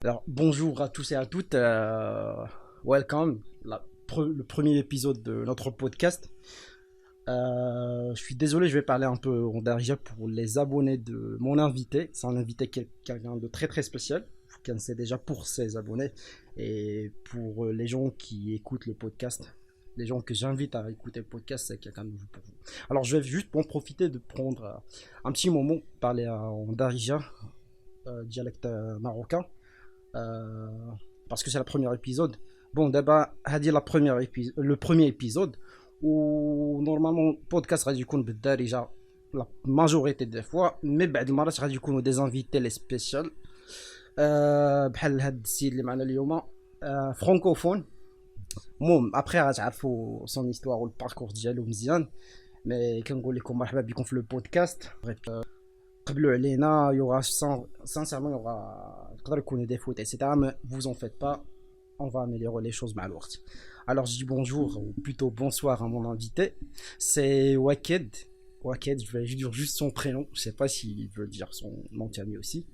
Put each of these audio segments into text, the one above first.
Alors, bonjour à tous et à toutes. Welcome, le premier épisode de notre podcast. Je suis désolé, je vais parler un peu en darija pour les abonnés de mon invité. C'est un invité quelqu'un de très très spécial. Vous connaissez déjà pour ses abonnés et pour les gens qui écoutent le podcast. Les gens que j'invite à écouter le podcast, c'est quelqu'un de nouveau pour vous. Alors, je vais juste en profiter de prendre un petit moment, parler en darija, dialecte marocain. Euh, Parce que c'est le premier épisode. Bon, d'abord, هذه le premier épisode où normalement podcast غادي يكون بالدارجة la majorité des fois, mais بعد المرات غادي يكونوا des invités les spéciaux بحال هاد السيد اللي معنا اليوم فرانكوفون. المهم ابخي غتعرفوا son histoire والباركور ديالو مزيان، مي كنقول لكم مرحبا بكم في لو بودكاست. قبلوا علينا يوغا sincèrement يوغا يقدر يكونوا des fautes etc, mais vous en faites pas, on va améliorer les choses مع الوقت. Alors je dis bonjour ou plutôt bonsoir à mon invité, c'est Waked. Waked, je vais dire juste son prénom, je sais pas s'il veut dire son nom de famille aussi.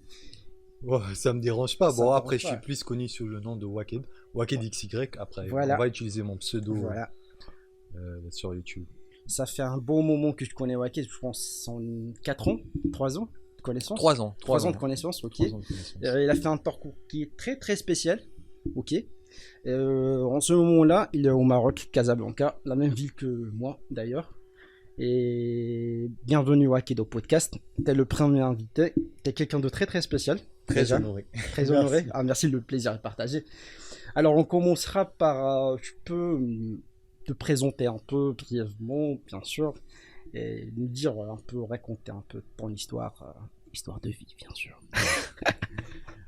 Ouais, ça me dérange pas. Ça Bon, me après, dérange je suis pas. plus connu sous le nom de Waked. Waked XY. Après, on Voilà, va utiliser mon pseudo voilà. sur YouTube. Ça fait un bon moment que je connais Waked, je pense en 4 ans, 3 ans de connaissance. 3 ans. 3 ans de connaissance, ok. 3 ans de connaissance. Il a fait un parcours qui est très très spécial, ok. En ce moment-là, il est au Maroc, Casablanca, la même ville que moi d'ailleurs. Et bienvenue à Kedo Podcast. T'es le premier invité. T'es quelqu'un de très très spécial. Très Déjà. honoré. Très honoré. Merci. Ah, merci, le plaisir est partagé. Alors, on commencera par. Tu peux te présenter un peu brièvement, bien sûr, et nous dire un peu, raconter un peu ton histoire, histoire de vie, bien sûr.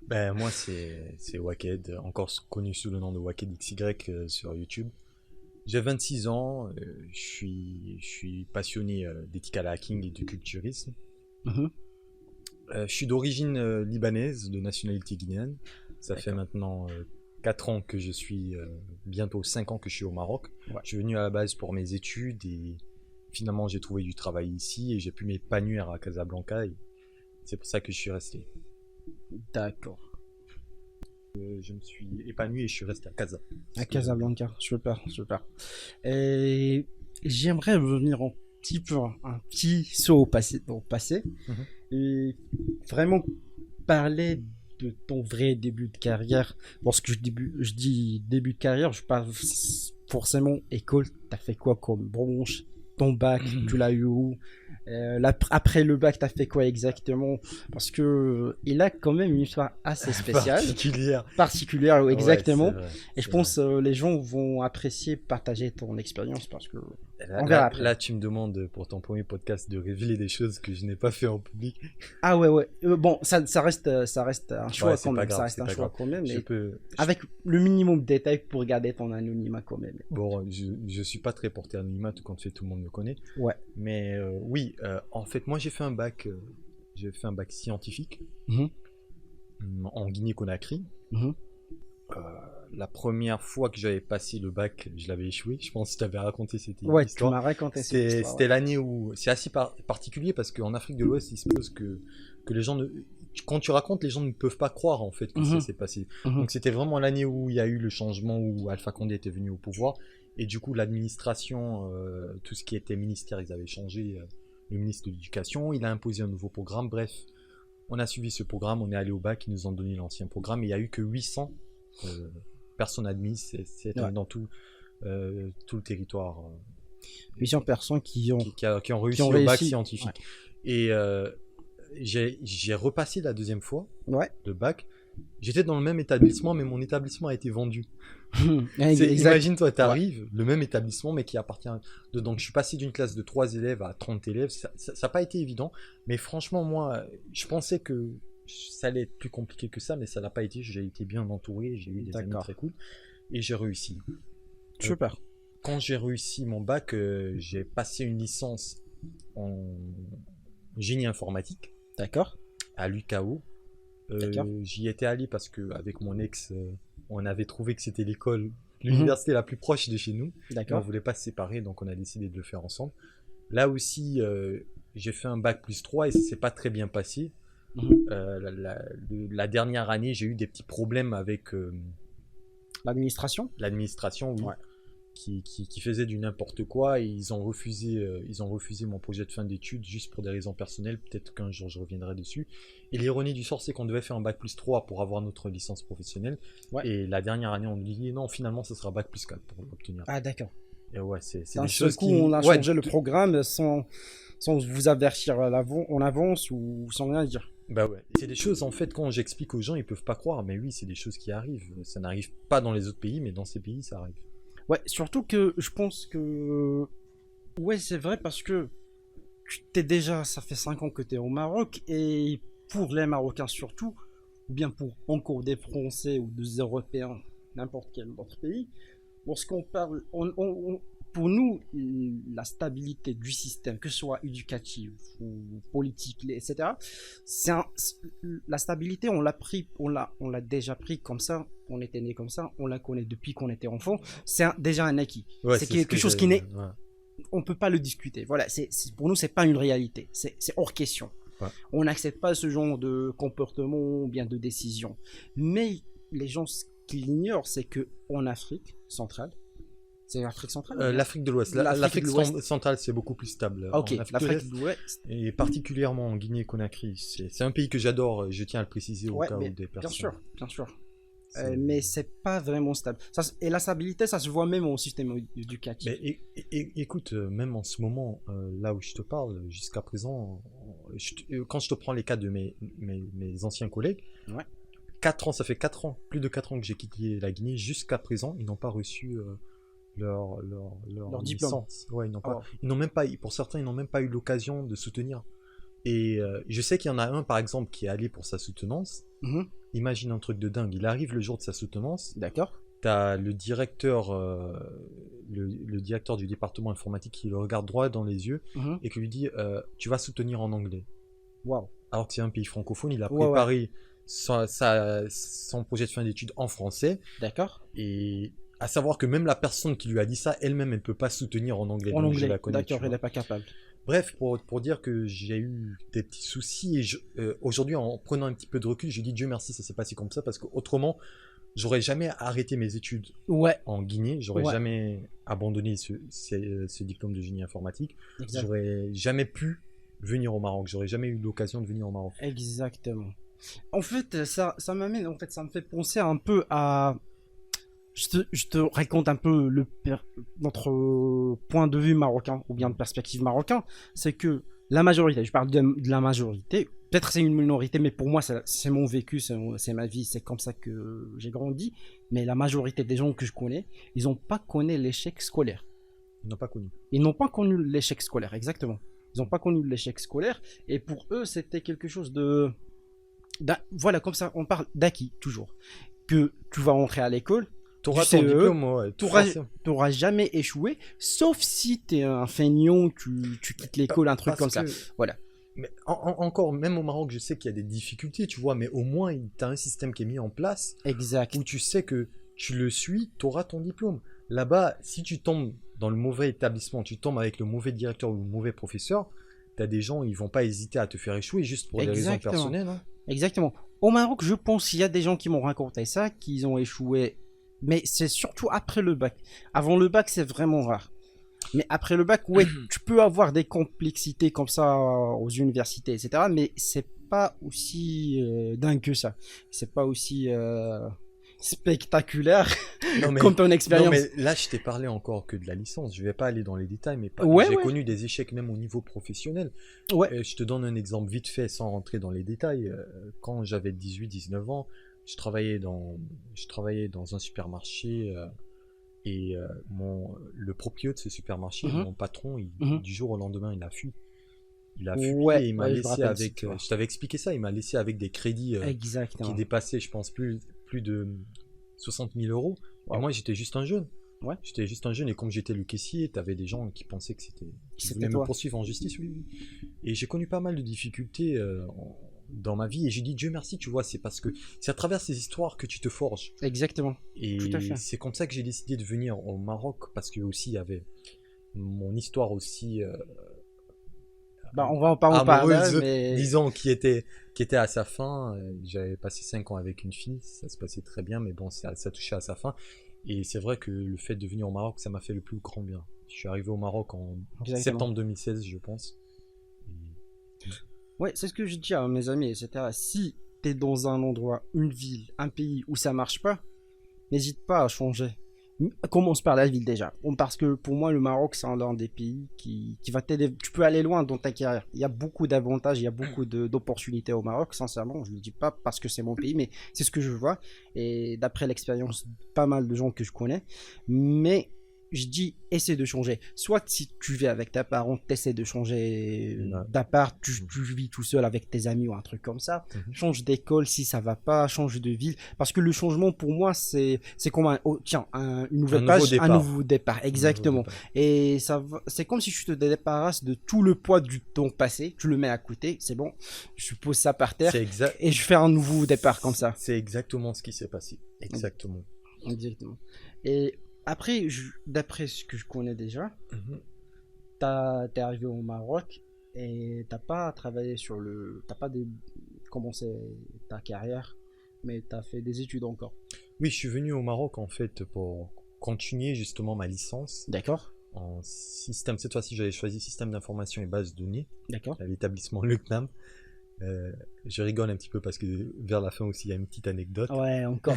Ben, moi, c'est Waked, encore connu sous le nom de Waked XY sur YouTube. J'ai 26 ans, je suis passionné d'éthique à la hacking et du culturisme. Mhm. Je suis d'origine libanaise, de nationalité guinéenne. Ça fait D'accord. maintenant 4 ans que je suis, bientôt 5 ans que je suis au Maroc. Ouais. Je suis venu à la base pour mes études et finalement j'ai trouvé du travail ici et j'ai pu m'épanouir à Casablanca et c'est pour ça que je suis resté. D'accord. Je me suis épanoui et je suis resté à Casa. À Casablanca, super, super. Et j'aimerais revenir un petit saut au passé, Mhm. et vraiment parler de ton vrai début de carrière. Lorsque je dis début de carrière, je parle forcément école. T'as fait quoi comme branche? Ton bac, tu l'as eu où? Après le bac, t'as fait quoi exactement? Parce que il a quand même une histoire assez spéciale, Particulière. particulière, Ouais, c'est exactement. vrai. Et je c'est vrai. pense les gens vont apprécier partager ton expérience parce que Là, on verra là, après. là, tu me demandes pour ton premier podcast de révéler des choses que je n'ai pas fait en public. Ah ouais ouais. Bon, ça reste un choix Ouais, quand c'est pas même. Ça grave, reste c'est un pas choix grave. quand même. Je Mais peux. avec le minimum de détails pour garder ton anonymat quand même. Bon, je suis pas très porté à l'anonymat, tout compte fait, tout le monde me connaît. Ouais. Mais oui, en fait, moi j'ai fait un bac scientifique Mhm, en Guinée-Conakry. mhm. Euh, la première fois que j'avais passé le bac, je l'avais échoué. Je pense que je t'avais raconté cette Ouais, tu histoire. m'as raconté cette C'était histoire. c'était l'année où c'est assez particulier parce qu'en Afrique de l'Ouest, il se pose que les gens ne quand tu racontes, les gens ne peuvent pas croire en fait que ça Mhm, s'est passé. mhm. Donc c'était vraiment l'année où il y a eu le changement où Alpha Condé était venu au pouvoir et du coup l'administration, tout ce qui était ministère, ils avaient changé. Le ministre de l'Éducation, il a imposé un nouveau programme. Bref, on a suivi ce programme, on est allé au bac, ils nous ont donné l'ancien programme et il y a eu que 800 euh, personnes admises. C'est Ouais. dans tout le territoire. 800 personnes qui ont, Qui ont qui réussi ont au bac réussi. scientifique. Et j'ai repassé la deuxième fois Ouais. le bac. J'étais dans le même établissement, mais mon établissement a été vendu. Exact. Imagine-toi, tu Ouais. arrives, le même établissement, mais qui appartient donc je suis passé d'une classe de 3 élèves à 30 élèves. Ça n'a pas été évident, mais franchement, moi, je pensais que ça allait être plus compliqué que ça, mais ça l'a pas été. J'ai été bien entouré, j'ai eu des amis D'accord. très cool, et j'ai réussi. Super. Quand j'ai réussi mon bac, j'ai passé une licence en génie informatique D'accord. à l'UKO. D'accord. J'y étais allé parce que avec mon ex, on avait trouvé que c'était l'école, Mhm. l'université la plus proche de chez nous. Et on D'accord. voulait pas se séparer, donc on a décidé de le faire ensemble. Là aussi, j'ai fait un bac plus 3 et ça s'est pas très bien passé. Mhm. La dernière année, j'ai eu des petits problèmes avec L'administration? l'administration, oui, Ouais. qui faisait du n'importe quoi et ils ont refusé mon projet de fin d'études juste pour des raisons personnelles. Peut-être qu'un jour je reviendrai dessus. Et l'ironie du sort, c'est qu'on devait faire un bac+3 pour avoir notre licence professionnelle. Ouais. Et la dernière année, on nous dit non, finalement, ce sera bac+4 pour l'obtenir. Ah, d'accord. Et ouais, c'est D'un des seul choses coup, qui. on a Ouais, changé le programme sans vous avertir en avance ou sans rien dire. bah ouais. C'est des choses, en fait, quand j'explique aux gens, ils peuvent pas croire. Mais oui, c'est des choses qui arrivent. Ça n'arrive pas dans les autres pays, mais dans ces pays, ça arrive. Ouais, surtout que je pense que... Ouais, c'est vrai parce que ça fait 5 ans que tu es au Maroc et pour les Marocains surtout, ou bien pour encore des Français ou des Européens, n'importe quel autre pays, lorsqu'on parle, pour nous, la stabilité du système, que ce soit éducatif ou politique, etc., la stabilité, on l'a déjà pris comme ça, on était né comme ça, on la connaît depuis qu'on était enfant, déjà un acquis. Ouais, C'est c'est ce quelque que chose j'allais qui n'est, dire, ouais. on peut pas le discuter. Voilà, pour nous, c'est pas une réalité, c'est hors question. Ouais. On n'accepte pas ce genre de comportement ou bien de décision. Mais les gens, ce qu'ils ignorent, c'est que en Afrique centrale, c'est l'Afrique centrale. L'Afrique de l'Ouest. L'Afrique centrale, c'est beaucoup plus stable. Ok, En Afrique de l'Afrique l'Est, de l'Ouest. et particulièrement en Guinée-Conakry. C'est un pays que j'adore, je tiens à le préciser au Ouais, cas mais où des bien personnes. sûr, bien sûr. C'est- Mais c'est pas vraiment stable. Et la stabilité, ça se voit même au système éducatif. Mais écoute, même en ce moment, là où je te parle, jusqu'à présent, quand je te prends les cas de mes anciens collègues, Ouais. 4 ans, ça fait 4 ans, plus de 4 ans que j'ai quitté la Guinée, jusqu'à présent, ils n'ont pas reçu leur diplôme. licence. Ouais, Oh. ils n'ont même pas, pour certains, ils n'ont même pas eu l'occasion de soutenir. Et je sais qu'il y en a un, par exemple, qui est allé pour sa soutenance. Mhm. Imagine un truc de dingue. Il arrive le jour de sa soutenance. D'accord. T'as le directeur, le directeur du département informatique qui le regarde droit dans les yeux Mhm. et qui lui dit tu vas soutenir en anglais. Waouh. Alors que c'est un pays francophone, il a Ouais, préparé son projet de fin d'études en français. D'accord. Et à savoir que même la personne qui lui a dit ça, elle-même, elle ne peut pas soutenir en anglais. En Donc je anglais. la connais. D'accord, Tu elle vois. n'est pas capable. Bref, pour dire que j'ai eu des petits soucis et aujourd'hui, en prenant un petit peu de recul, je dis Dieu merci, ça s'est passé comme ça parce qu'autrement, j'aurais jamais arrêté mes études Ouais. en Guinée, j'aurais Ouais. jamais abandonné ce diplôme de génie informatique, Exact. j'aurais jamais pu venir au Maroc, j'aurais jamais eu l'occasion de venir au Maroc. Exactement. En fait, ça m'amène, en fait, ça me fait penser un peu à. Je te raconte un peu notre point de vue marocain, ou bien de perspective marocain. C'est que la majorité, je parle de la majorité, peut-être c'est une minorité, mais pour moi, c'est mon vécu, c'est ma vie, c'est comme ça que j'ai grandi. Mais la majorité des gens que je connais, ils n'ont pas connu l'échec scolaire. Ils n'ont pas connu. Ils n'ont pas connu l'échec scolaire, exactement. Ils n'ont pas connu l'échec scolaire, et pour eux, c'était quelque chose de. Voilà, comme ça, on parle d'acquis, toujours. Que tu vas rentrer à l'école. T'auras Du ton CE, diplôme, ouais, t'auras jamais échoué, sauf si t'es un feignant, tu quittes l'école, un truc comme ça. Voilà. Mais encore, même au Maroc, je sais qu'il y a des difficultés, tu vois, mais au moins, tu as un système qui est mis en place Exact. où tu sais que tu le suis, tu auras ton diplôme. Là-bas, si tu tombes dans le mauvais établissement, tu tombes avec le mauvais directeur ou le mauvais professeur, tu as des gens, ils vont pas hésiter à te faire échouer juste pour des raisons personnelles. Hein. Exactement. Au Maroc, je pense qu'il y a des gens qui m'ont raconté ça, qu'ils ont échoué. Mais c'est surtout après le bac. Avant le bac, c'est vraiment rare. Mais après le bac, ouais, tu peux avoir des complexités comme ça aux universités, etc. Mais c'est pas aussi dingue que ça. C'est pas aussi spectaculaire comme ton expérience. Non, mais là, je t'ai parlé encore que de la licence. Je vais pas aller dans les détails, mais j'ai connu des échecs même au niveau professionnel. Ouais. Je te donne un exemple vite fait sans rentrer dans les détails. Quand j'avais 18-19 ans, je travaillais dans un supermarché et le proprio de ce supermarché, mon patron, du jour au lendemain, il a fui. Il a fui et il m'a laissé avec. Je t'avais expliqué ça, il m'a laissé avec des crédits qui dépassaient, je pense, plus de 60 000 euros. Wow. Et moi, j'étais juste un jeune. Ouais. J'étais juste un jeune et comme j'étais le caissier, t'avais des gens qui pensaient que c'était. Qui voulaient me poursuivre en justice, oui. Et j'ai connu pas mal de difficultés dans ma vie et j'ai dit Dieu merci, tu vois, c'est parce que c'est à travers ces histoires que tu te forges. Exactement. Et c'est comme ça que j'ai décidé de venir au Maroc parce que aussi il y avait mon histoire aussi Bah, on va pas en parler, amoureuse, mais disons, qui était à sa fin. J'avais passé 5 ans avec une fille, ça se passait très bien, mais bon, ça touchait à sa fin. Et c'est vrai que le fait de venir au Maroc, ça m'a fait le plus grand bien. Je suis arrivé au Maroc en exactement. septembre 2016, je pense. Ouais, c'est ce que je dis à mes amis, etc. Si t'es dans un endroit, une ville, un pays où ça marche pas, n'hésite pas à changer. Commence par la ville déjà. Parce que pour moi, le Maroc, c'est l'un des pays qui va t'aider. Tu peux aller loin dans ta carrière. Il y a beaucoup d'avantages, il y a beaucoup d'opportunités au Maroc, sincèrement. Je ne le dis pas parce que c'est mon pays, mais c'est ce que je vois. Et d'après l'expérience, pas mal de gens que je connais. Mais je dis, essaie de changer. Soit si tu vis avec tes parents, t'essaies de changer d'appart, tu vis tout seul avec tes amis ou un truc comme ça. Change d'école si ça va pas, change de ville. Parce que le changement pour moi, c'est comme une nouvelle page, un nouveau départ. Exactement. Et c'est comme si tu te débarrasses de tout le poids du temps passé, tu le mets à côté, c'est bon, je pose ça par terre et je fais un nouveau départ comme ça. C'est exactement ce qui s'est passé. Exactement. Et après, d'après ce que je connais déjà, t'es arrivé au Maroc et t'as pas travaillé t'as pas commencé ta carrière, mais t'as fait des études encore. Oui, je suis venu au Maroc en fait pour continuer justement ma licence. D'accord. En système, cette fois-ci j'avais choisi système d'information et base de données. D'accord. À l'établissement Le CNAM. Je rigole un petit peu parce que vers la fin aussi il y a une petite anecdote. Ouais, encore.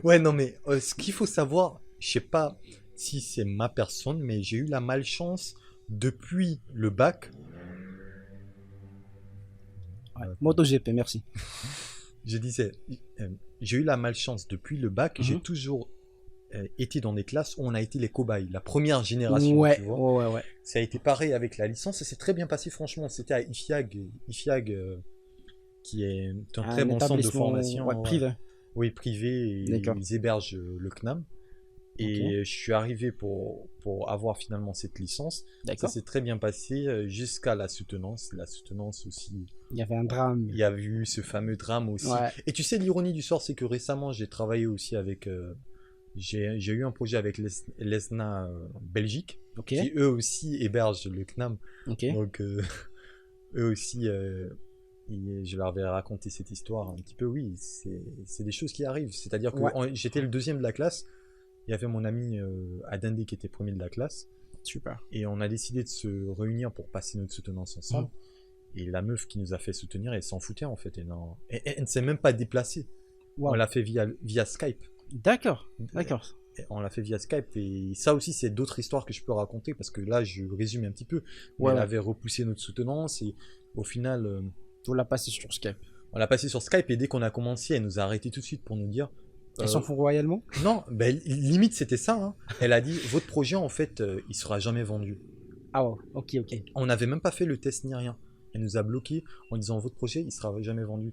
Ouais, non mais ce qu'il faut savoir, je sais pas si c'est ma personne, mais j'ai eu la malchance depuis le bac. Ouais. MotoGP, merci. Je disais, j'ai eu la malchance depuis le bac, j'ai toujours été dans des classes où on a été les cobayes, la première génération. Ouais, tu vois. ouais. Ça a été pareil avec la licence et c'est très bien passé, franchement. C'était à IFIAG qui est un très bon centre de formation. Privé. Oui, privé, et ils hébergent le CNAM. Et je suis arrivé pour avoir finalement cette licence. Ça s'est très bien passé jusqu'à la soutenance. La soutenance aussi. Il y avait un drame. Il y a eu ce fameux drame aussi. Ouais. Et tu sais, l'ironie du sort, c'est que récemment, j'ai travaillé aussi avec... j'ai eu un projet avec l'ESNA Belgique, qui eux aussi hébergent le CNAM. Donc, eux aussi... je leur avais raconté cette histoire un petit peu. Oui, c'est des choses qui arrivent. C'est-à-dire que j'étais le deuxième de la classe. Il y avait mon ami Adendé qui était premier de la classe. Super. Et on a décidé de se réunir pour passer notre soutenance ensemble. Et la meuf qui nous a fait soutenir, elle s'en foutait en fait. Elle ne s'est même pas déplacée. On l'a fait via Skype. D'accord. On l'a fait via Skype. Et ça aussi, c'est d'autres histoires que je peux raconter parce que là, je résume un petit peu. Elle avait repoussé notre soutenance et au final... on l'a passé sur Skype. On l'a passé sur Skype et dès qu'on a commencé, elle nous a arrêté tout de suite pour nous dire... Elle s'en fout royalement ? Non, limite c'était ça. Hein. Elle a dit, votre projet en fait, il sera jamais vendu. Ah ouais, ok. On n'avait même pas fait le test ni rien. Elle nous a bloqué en disant, votre projet, il sera jamais vendu.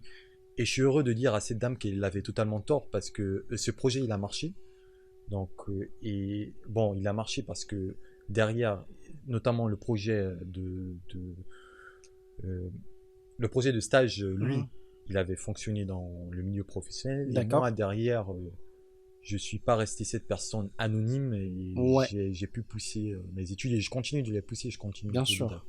Et je suis heureux de dire à cette dame qu'elle avait totalement tort parce que ce projet, il a marché. Donc, il a marché parce que derrière, notamment le projet de stage, lui, il avait fonctionné dans le milieu professionnel. Et moi, derrière, je ne suis pas resté cette personne anonyme et j'ai pu pousser mes études et je continue de les pousser. Bien sûr.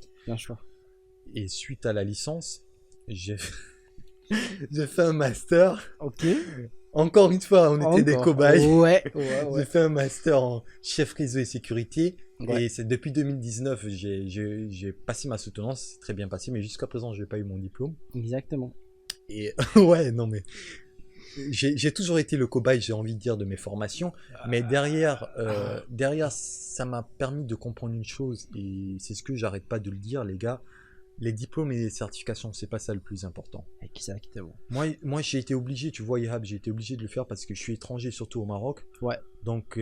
Et suite à la licence, j'ai fait un master. Ok. Encore une fois, on était des cobayes. Ouais. J'ai fait un master en chef réseau et sécurité. Ouais. Et c'est depuis 2019, j'ai passé ma soutenance, c'est très bien passé, mais jusqu'à présent, je n'ai pas eu mon diplôme. Exactement. Et ouais, non mais j'ai toujours été le cobaye, j'ai envie de dire, de mes formations, mais derrière, ça m'a permis de comprendre une chose, et c'est ce que j'arrête pas de le dire, les gars. Les diplômes et les certifications, c'est pas ça le plus important. Exactement. Moi, j'ai été obligé, tu vois, Ihab, j'ai été obligé de le faire parce que je suis étranger, surtout au Maroc. Ouais. Donc,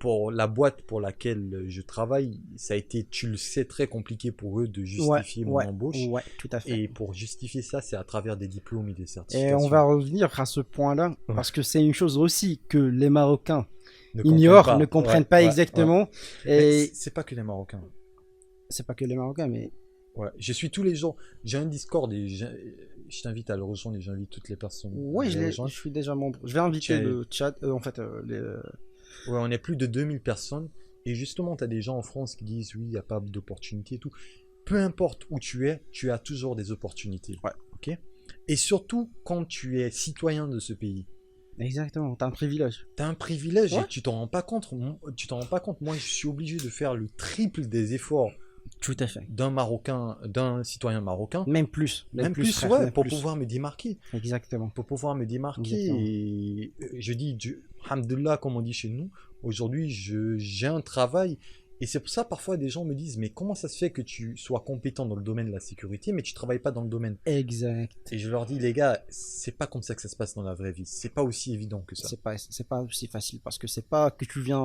pour la boîte pour laquelle je travaille, ça a été, tu le sais, très compliqué pour eux de justifier mon embauche. Ouais, tout à fait. Et pour justifier ça, c'est à travers des diplômes et des certifications. Et on va revenir à ce point-là, parce que c'est une chose aussi que les Marocains ignorent, ne comprennent pas exactement. Et c'est pas que les Marocains. C'est pas que les Marocains, mais... Ouais, je suis tous les jours. J'ai un Discord et je t'invite à le rejoindre et j'invite toutes les personnes. Oui, je suis déjà membre. Je vais inviter le chat. Ouais, on est plus de 2000 personnes. Et justement, tu as des gens en France qui disent oui, il n'y a pas d'opportunité et tout. peu importe où tu as toujours des opportunités. Ouais. Ok. Et surtout quand tu es citoyen de ce pays. Exactement, t'as un privilège. Tu as un privilège Ouais. et tu t'en rends pas compte. Tu t'en rends pas compte. Moi, je suis obligé de faire le triple des efforts Tout à fait. d'un citoyen marocain. Même plus. Même plus, frère, ouais, même pour plus. pouvoir me démarquer. Exactement. Pour pouvoir me démarquer. Exactement. Et je dis, Alhamdoulilah, comme on dit chez nous, aujourd'hui, j'ai un travail. Et c'est pour ça, parfois, des gens me disent, mais comment ça se fait que tu sois compétent dans le domaine de la sécurité, mais tu travailles pas dans le domaine? Exact. Et je leur dis, les gars, c'est pas comme ça que ça se passe dans la vraie vie. C'est pas aussi évident que ça. C'est pas aussi facile parce que c'est pas que tu viens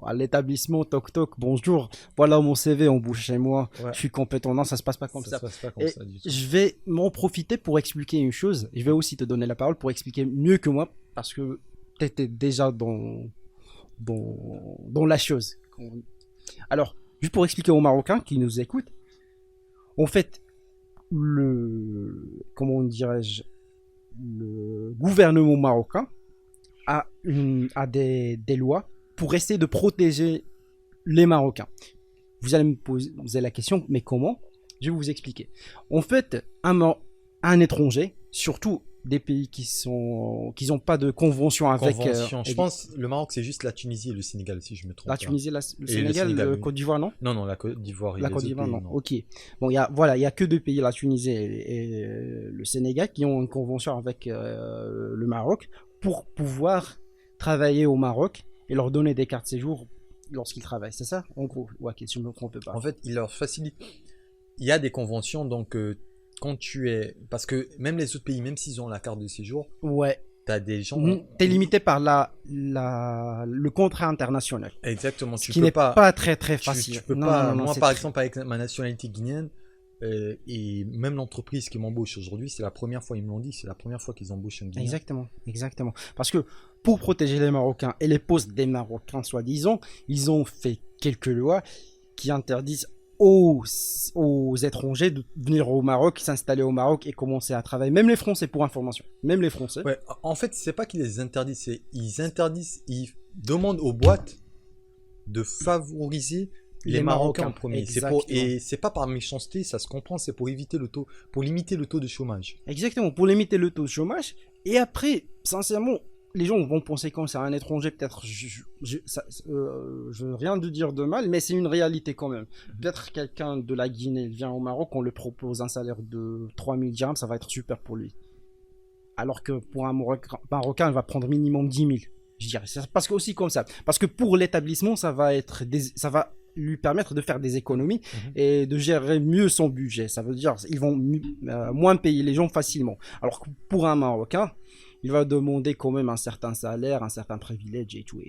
à l'établissement, toc toc, bonjour, voilà mon CV, on bouge chez moi, Ouais. je suis compétent. Non, ça se passe pas comme ça. Ça se passe pas comme Et ça du tout. je vais m'en profiter pour expliquer une chose. Je vais aussi te donner la parole pour expliquer mieux que moi parce que tu étais déjà dans la chose. Alors, juste pour expliquer aux Marocains qui nous écoutent, en fait, comment dirais-je, le gouvernement marocain a des lois pour essayer de protéger les Marocains. Vous allez me poser la question, mais comment? Je vais vous expliquer. En fait, un étranger, surtout des pays qui n'ont pas de convention avec... Je pense le Maroc, c'est juste la Tunisie et le Sénégal, si je me trompe la pas. Tunisie, le Et Sénégal, le Sénégal, le oui. Côte d'Ivoire, non? Non, la Côte d'Ivoire et La les Côte autres d'Ivoire, pays, non. non. Ok. Bon, il y a que deux pays, la Tunisie et le Sénégal, qui ont une convention avec le Maroc pour pouvoir travailler au Maroc et leur donner des cartes de séjour lorsqu'ils travaillent. C'est ça, en gros? Ouais, si je ne me trompe pas. En fait, il leur facilite. Il y a des conventions, donc quand tu es... Parce que même les autres pays, même s'ils ont la carte de séjour, Ouais. tu as des gens... T'es limité par le contrat international. Exactement. Ce Tu qui peux n'est pas... pas très très facile. Tu peux Non, pas... non, non, Moi, c'est par très- exemple, avec ma nationalité guinéenne, et même l'entreprise qui m'embauche aujourd'hui, c'est la première fois, ils me l'ont dit, c'est la première fois qu'ils embauchent un Guinéen. Exactement, exactement. Parce que pour protéger les Marocains et les postes des Marocains, soi-disant, ils ont fait quelques lois qui interdisent aux étrangers de venir au Maroc, s'installer au Maroc et commencer à travailler. Même les Français, pour information. Même les Français. Ouais, en fait, c'est pas qu'ils les interdisent, c'est ils demandent aux boîtes de favoriser les Marocains en premier. Et c'est pas par méchanceté, ça se comprend, c'est pour éviter pour limiter le taux de chômage. Exactement, pour limiter le taux de chômage. Et après, sincèrement, les gens vont penser quand c'est un étranger, peut-être, je veux rien de dire de mal, mais c'est une réalité quand même. Peut-être quelqu'un de la Guinée vient au Maroc, on lui propose un salaire de 3000 dirhams, ça va être super pour lui. Alors que pour un Marocain, il va prendre minimum 10 000. Je dirais, c'est parce que aussi comme ça. Parce que pour l'établissement, ça va lui permettre de faire des économies et de gérer mieux son budget. Ça veut dire ils vont moins payer les gens facilement. Alors que pour un Marocain, il va demander quand même un certain salaire, un certain privilège et tout.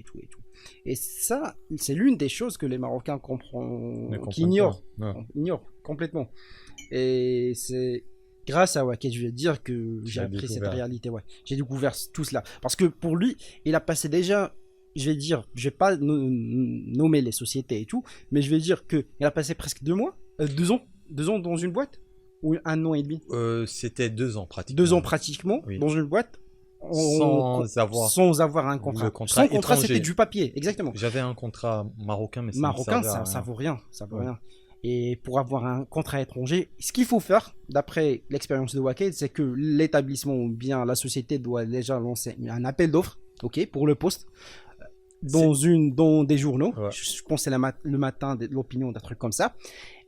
Et ça, c'est l'une des choses que les Marocains qui ignorent. Ouais. Ignorent complètement. Et c'est grâce à Wacked, je vais dire que j'ai appris cette réalité. Ouais. J'ai découvert tout cela. Parce que pour lui, il a passé déjà, je vais pas nommer les sociétés et tout, mais je vais dire qu'il a passé presque 2 ans dans une boîte, ou 1 an et demi. C'était 2 ans pratiquement. 2 ans pratiquement, oui. Dans une boîte. Sans avoir un contrat. Sans contrat, c'était du papier, exactement. J'avais un contrat marocain, mais ça vaut rien. Rien. Et pour avoir un contrat étranger, ce qu'il faut faire, d'après l'expérience de Wacked, c'est que l'établissement ou bien la société doit déjà lancer un appel d'offres, ok, pour le poste, dans des journaux. Ouais. Je pense que c'est le matin, de l'opinion, des trucs comme ça.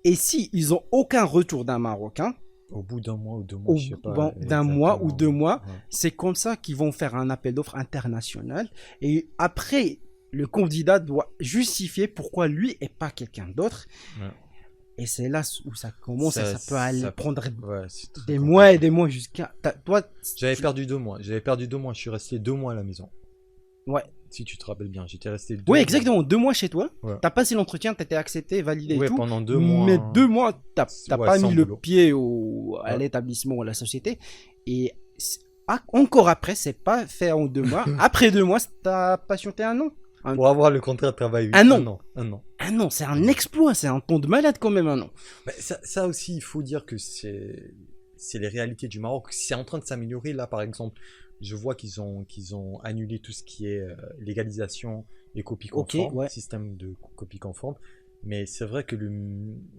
Et si ils ont aucun retour d'un Marocain, au bout d'un mois ou 2 mois, je sais pas. D'un mois ou 2 mois, c'est comme ça qu'ils vont faire un appel d'offres international. Et après, le candidat doit justifier pourquoi lui et pas quelqu'un d'autre. Ouais. Et c'est là où ça commence et ça peut aller prendre des mois et des mois jusqu'à... J'avais perdu 2 mois. Je suis resté 2 mois à la maison. Ouais. Si tu te rappelles bien, j'étais resté 2 mois. Oui, exactement, 2 mois chez toi. Ouais. T'as passé l'entretien, t'étais accepté, validé et tout. Pendant 2 mois. Mais 2 mois, t'as pas mis le pied à l'établissement ou à la société. Et encore après, c'est pas fait en 2 mois. Après 2 mois, t'as patienté 1 an. Pour avoir le contrat de travail. Un an, c'est un exploit, c'est un ton de malade quand même, 1 an. Bah, ça aussi, il faut dire que c'est les réalités du Maroc. C'est en train de s'améliorer. Là, par exemple, je vois qu'ils ont annulé tout ce qui est légalisation et copie conforme, système de copie conforme. Mais c'est vrai que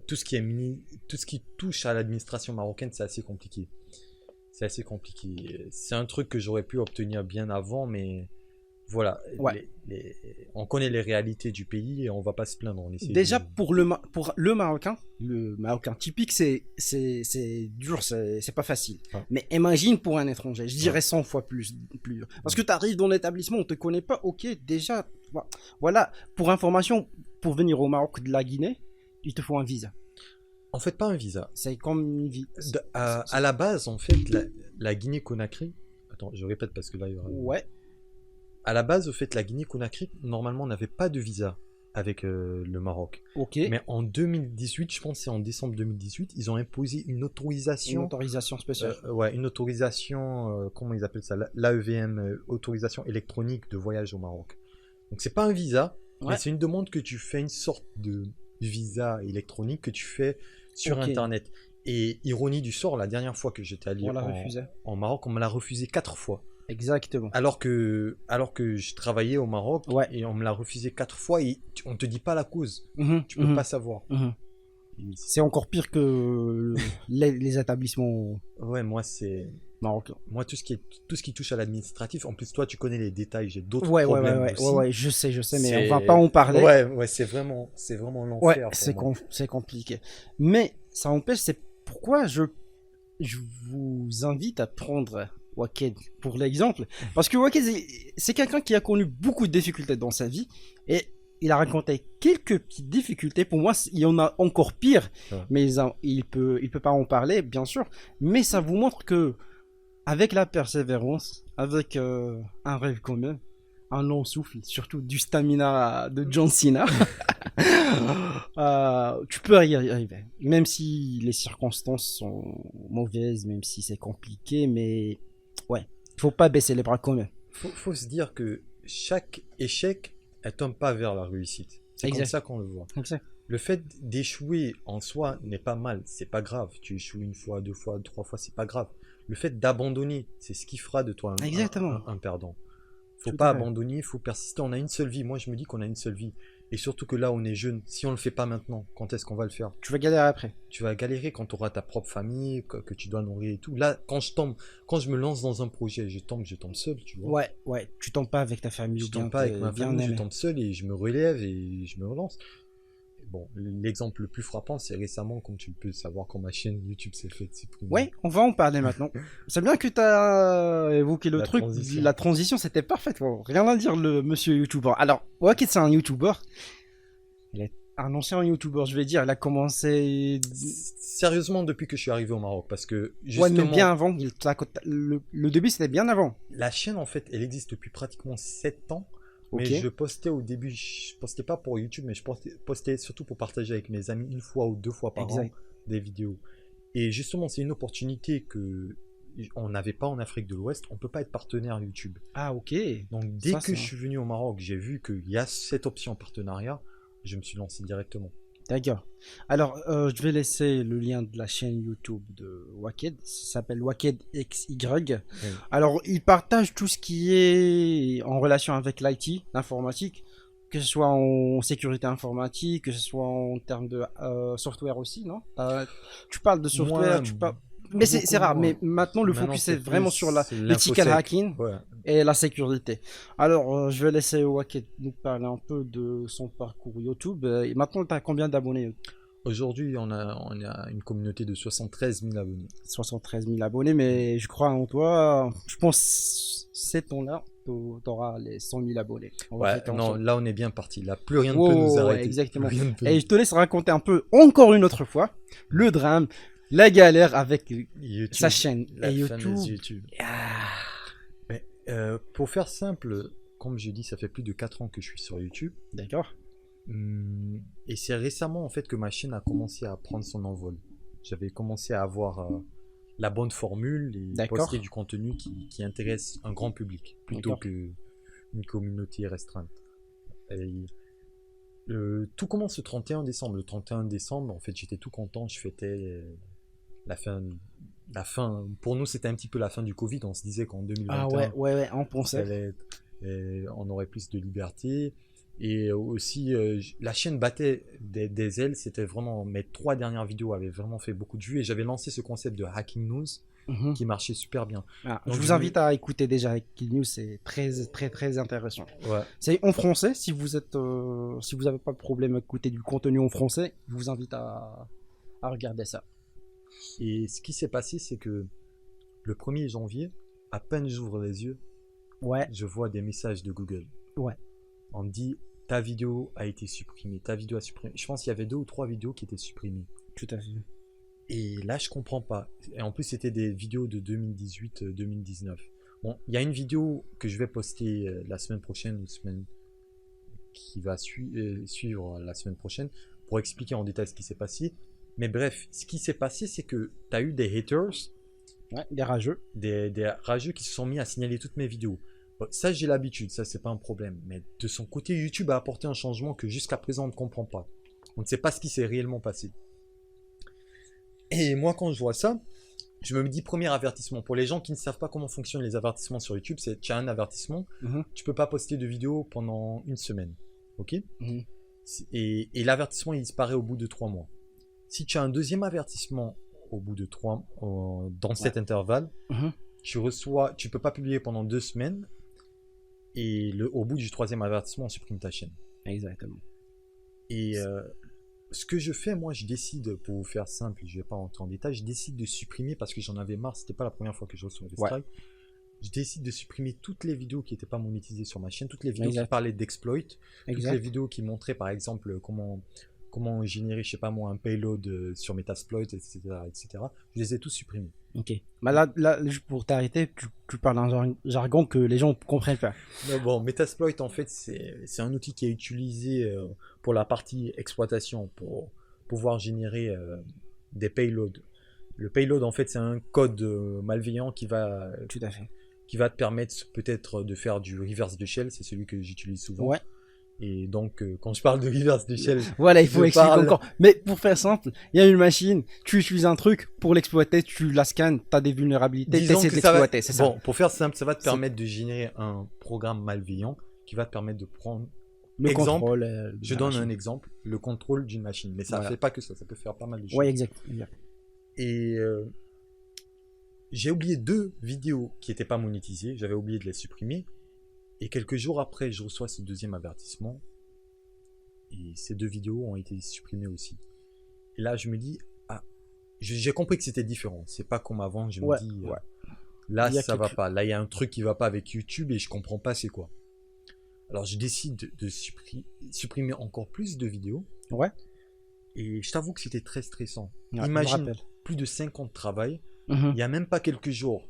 tout ce qui touche à l'administration marocaine, c'est assez compliqué. C'est assez compliqué. C'est un truc que j'aurais pu obtenir bien avant, mais voilà, Ouais. on connaît les réalités du pays et on va pas se plaindre. On essaie Déjà, de... pour le Marocain typique, c'est dur, c'est pas facile. Ah. Mais imagine pour un étranger, je dirais 100 fois plus dur. Parce que tu arrives dans l'établissement, on te connaît pas, ok, déjà, voilà, pour information, pour venir au Maroc de la Guinée, il te faut un visa. En fait, pas un visa. C'est comme une vie. À la base, en fait, la Guinée-Conakry... Attends, je répète parce que là, il y aura... Ouais, À la base, au fait, la Guinée-Conakry, normalement, n'avait pas de visa avec le Maroc. ok. Mais en 2018, je pense que c'est en décembre 2018, ils ont imposé une Une autorisation. autorisation spéciale. Ouais, une autorisation, comment ils appellent ça? L'AEVM, autorisation électronique de voyage au Maroc. Donc c'est pas un visa, mais Ouais. c'est une demande que tu fais, une sorte de visa électronique que tu fais sur Ok. Internet. Et ironie du sort, la dernière fois que j'étais allé On l'a refusé. en Maroc, on me l'a refusé 4 fois. Exactement. Alors que je travaillais au Maroc Ouais. et on me l'a refusé 4 fois et on te dit pas la cause. Mhm, Tu peux mhm, pas savoir. mhm. C'est encore pire que les établissements Ouais, marocains. moi tout ce qui touche à l'administratif. En plus, toi, tu connais les détails. J'ai d'autres Ouais, problèmes aussi. ouais, je sais, mais on C'est- va pas en parler. Ouais, c'est vraiment Ouais, l'enfer pour moi. c'est compliqué. Mais ça empêche, c'est pourquoi je vous invite à prendre Waked pour l'exemple. Parce que Waked, c'est quelqu'un qui a connu beaucoup de difficultés dans sa vie et il a raconté quelques petites difficultés. Pour moi, il y en a encore pire, Ouais. mais il peut pas en parler, bien sûr. Mais ça vous montre que avec la persévérance, avec un rêve commun, un long souffle, surtout du stamina de John Cena, tu peux y arriver. Même si les circonstances sont mauvaises, même si c'est compliqué, mais ouais, faut pas baisser les bras quand même. Faut se dire que chaque échec est un pas vers la réussite. C'est comme Exact. ça qu'on le voit. Exact. Le fait d'échouer en soi n'est pas mal, c'est pas grave. Tu échoues une fois, deux fois, trois fois, c'est pas grave. Le fait d'abandonner, c'est ce qui fera de toi Exactement. un perdant. Faut Tout pas à fait. abandonner, faut persister. On a une seule vie. Moi, je me dis qu'on a une seule vie. Et surtout que là, on est jeune. Si on le fait pas maintenant, quand est-ce qu'on va le faire? Tu vas galérer après. Tu vas galérer quand tu auras ta propre famille, que tu dois nourrir et tout. Là, quand je me lance dans un projet, je tombe seul, tu vois. Ouais, tu tombes pas avec ta famille Je ou bien tombe pas avec ma bien famille, je aimé. tombe seul et je me relève et je me relance. Bon, l'exemple le plus frappant, c'est récemment, comme tu peux savoir, quand ma chaîne YouTube s'est faite supprimer. Ouais, on va en parler maintenant. C'est bien que tu as évoqué le La truc. transition. La transition, c'était parfait. Bon, rien à dire, le monsieur YouTuber. Alors, Waked, c'est un YouTuber. Il est un ancien YouTuber, je vais dire. Il a commencé. Sérieusement, depuis que je suis arrivé au Maroc, parce que Ouais, justement, mais bien avant. Le début, c'était bien avant. la chaîne, en fait, elle existe depuis pratiquement 7 ans. Mais Ok. je postais au début, je postais pas pour YouTube, mais je postais surtout pour partager avec mes amis une fois ou deux fois par an Exact. des vidéos. Et justement, c'est une opportunité que on n'avait pas en Afrique de l'Ouest. On peut pas être partenaire YouTube. Ah, ok. Donc dès Ça, que je suis venu au Maroc, j'ai vu qu'il y a cette option partenariat, je me suis lancé directement. D'accord. Alors, je vais laisser le lien de la chaîne YouTube de Waked. Ça s'appelle Waked XY. Oui. Alors, il partage tout ce qui est en relation avec l'IT, l'informatique, que ce soit en sécurité informatique, que ce soit en termes de software aussi, non? Tu parles de software, Moins, tu parles... Mais c'est beaucoup rare, moins. mais maintenant le Maintenant, focus c'est est vraiment plus sur l'ethical l'infosec. hacking Ouais. et la sécurité. Alors, je vais laisser Waked nous parler un peu de son parcours YouTube. Et maintenant, tu as combien d'abonnés? Aujourd'hui, on a une communauté de 73 000 abonnés. 73 000 abonnés, mais je crois en toi. Je pense ces temps-là, tu auras les 100 000 abonnés. On va Ouais, faire non, ensemble. là on est bien parti. Là, plus rien ne Oh, peut nous ouais, arrêter. exactement. Plus rien ne peut Et je te laisse raconter un peu, encore une autre fois, le drame, la galère avec YouTube, sa chaîne la et fameuse YouTube. YouTube. Ah, Mais, pour faire simple, comme je dis, ça fait plus de 4 ans que je suis sur YouTube. d'accord. Et c'est récemment en fait que ma chaîne a commencé à prendre son envol. J'avais commencé à avoir la bonne formule et D'accord. poster du contenu qui intéresse un grand public plutôt D'accord. que une communauté restreinte. Et, tout commence le 31 décembre. Le 31 décembre, en fait, j'étais tout content. Je fêtais la fin. Pour nous, c'était un petit peu la fin du Covid. On se disait qu'en 2021, Ah ouais, on ça pensait. allait on aurait plus de liberté. Et aussi, la chaîne battait des ailes. C'était vraiment, mes 3 dernières vidéos avaient vraiment fait beaucoup de vues. Et j'avais lancé ce concept de Hacking News Mhm. qui marchait super bien. Ah, je Donc, vous invite à écouter déjà Hacking News, c'est très très très intéressant. Ouais. C'est en français, si vous êtes, si vous n'avez pas de problème à écouter du contenu en français, je vous invite à regarder ça. Et ce qui s'est passé, c'est que le 1er janvier, à peine j'ouvre les yeux, Ouais, je vois des messages de Google. ouais, On me dit, ta vidéo a été supprimée, ta vidéo a supprimé. Je pense qu'il y avait 2 ou 3 vidéos qui étaient supprimées. tout à fait. Et là, je comprends pas. Et en plus, c'était des vidéos de 2018-2019. Bon, il y a une vidéo que je vais poster la semaine prochaine, ou semaine qui va suivre la semaine prochaine, pour expliquer en détail ce qui s'est passé. Mais bref, ce qui s'est passé, c'est que tu as eu des haters, Ouais, des rageux. des rageux qui se sont mis à signaler toutes mes vidéos. Bon, ça, j'ai l'habitude, ça, c'est pas un problème. Mais de son côté, YouTube a apporté un changement que jusqu'à présent, on ne comprend pas. On ne sait pas ce qui s'est réellement passé. Et moi, quand je vois ça, je me dis, premier avertissement. Pour les gens qui ne savent pas comment fonctionnent les avertissements sur YouTube, c'est tu as un avertissement, Mhm. tu peux pas poster de vidéo pendant une semaine. Ok? Mhm. Et l'avertissement, il disparaît au bout de 3 mois. Si tu as un deuxième avertissement au bout de 3 dans cet intervalle, Mhm. tu peux pas publier pendant 2 semaines. Et au bout du 3e avertissement, on supprime ta chaîne. Exactement. Et ce que je fais, moi, je décide, pour vous faire simple, je vais pas rentrer en détail, je décide de supprimer parce que j'en avais marre, c'était pas la première fois que je recevais des strikes. Je décide de supprimer toutes les vidéos qui n'étaient pas monétisées sur ma chaîne, toutes les vidéos qui parlaient d'exploit, toutes les vidéos qui montraient par exemple comment générer, je sais pas moi, un payload sur Metasploit, etc., etc. Je les ai tous supprimés. Ok. Bah là, juste pour t'arrêter, tu parles un jargon que les gens comprennent pas. Mais bon, Metasploit, en fait, c'est un outil qui est utilisé pour la partie exploitation, pour pouvoir générer des payloads. Le payload, en fait, c'est un code malveillant Tout à fait. qui va te permettre peut-être de faire du reverse de shell, c'est celui que j'utilise souvent. Ouais. Et donc, quand je parle de reverse de shell, voilà, il faut expliquer encore. Mais pour faire simple, il y a une machine, tu utilises un truc, pour l'exploiter, tu la scannes, tu as des vulnérabilités, tu essaies de l'exploiter, c'est ça. Bon, pour faire simple, ça va te permettre de générer un programme malveillant qui va te permettre de prendre le contrôle. Je donne un exemple, le contrôle d'une machine. Mais ça ne fait pas que ça peut faire pas mal de choses. Ouais, exact. Et j'ai oublié 2 vidéos qui n'étaient pas monétisées, j'avais oublié de les supprimer. Et quelques jours après, je reçois ce 2e avertissement. Et ces 2 vidéos ont été supprimées aussi. Et là, je me dis, ah, j'ai compris que c'était différent. C'est pas comme avant, je me dis, là, ça va pas. Là, il y a un truc qui va pas avec YouTube et je comprends pas c'est quoi. Alors, je décide de supprimer encore plus de vidéos. Ouais. Et je t'avoue que c'était très stressant. Ouais, imagine plus de 5 ans de travail. Il y a même pas quelques jours.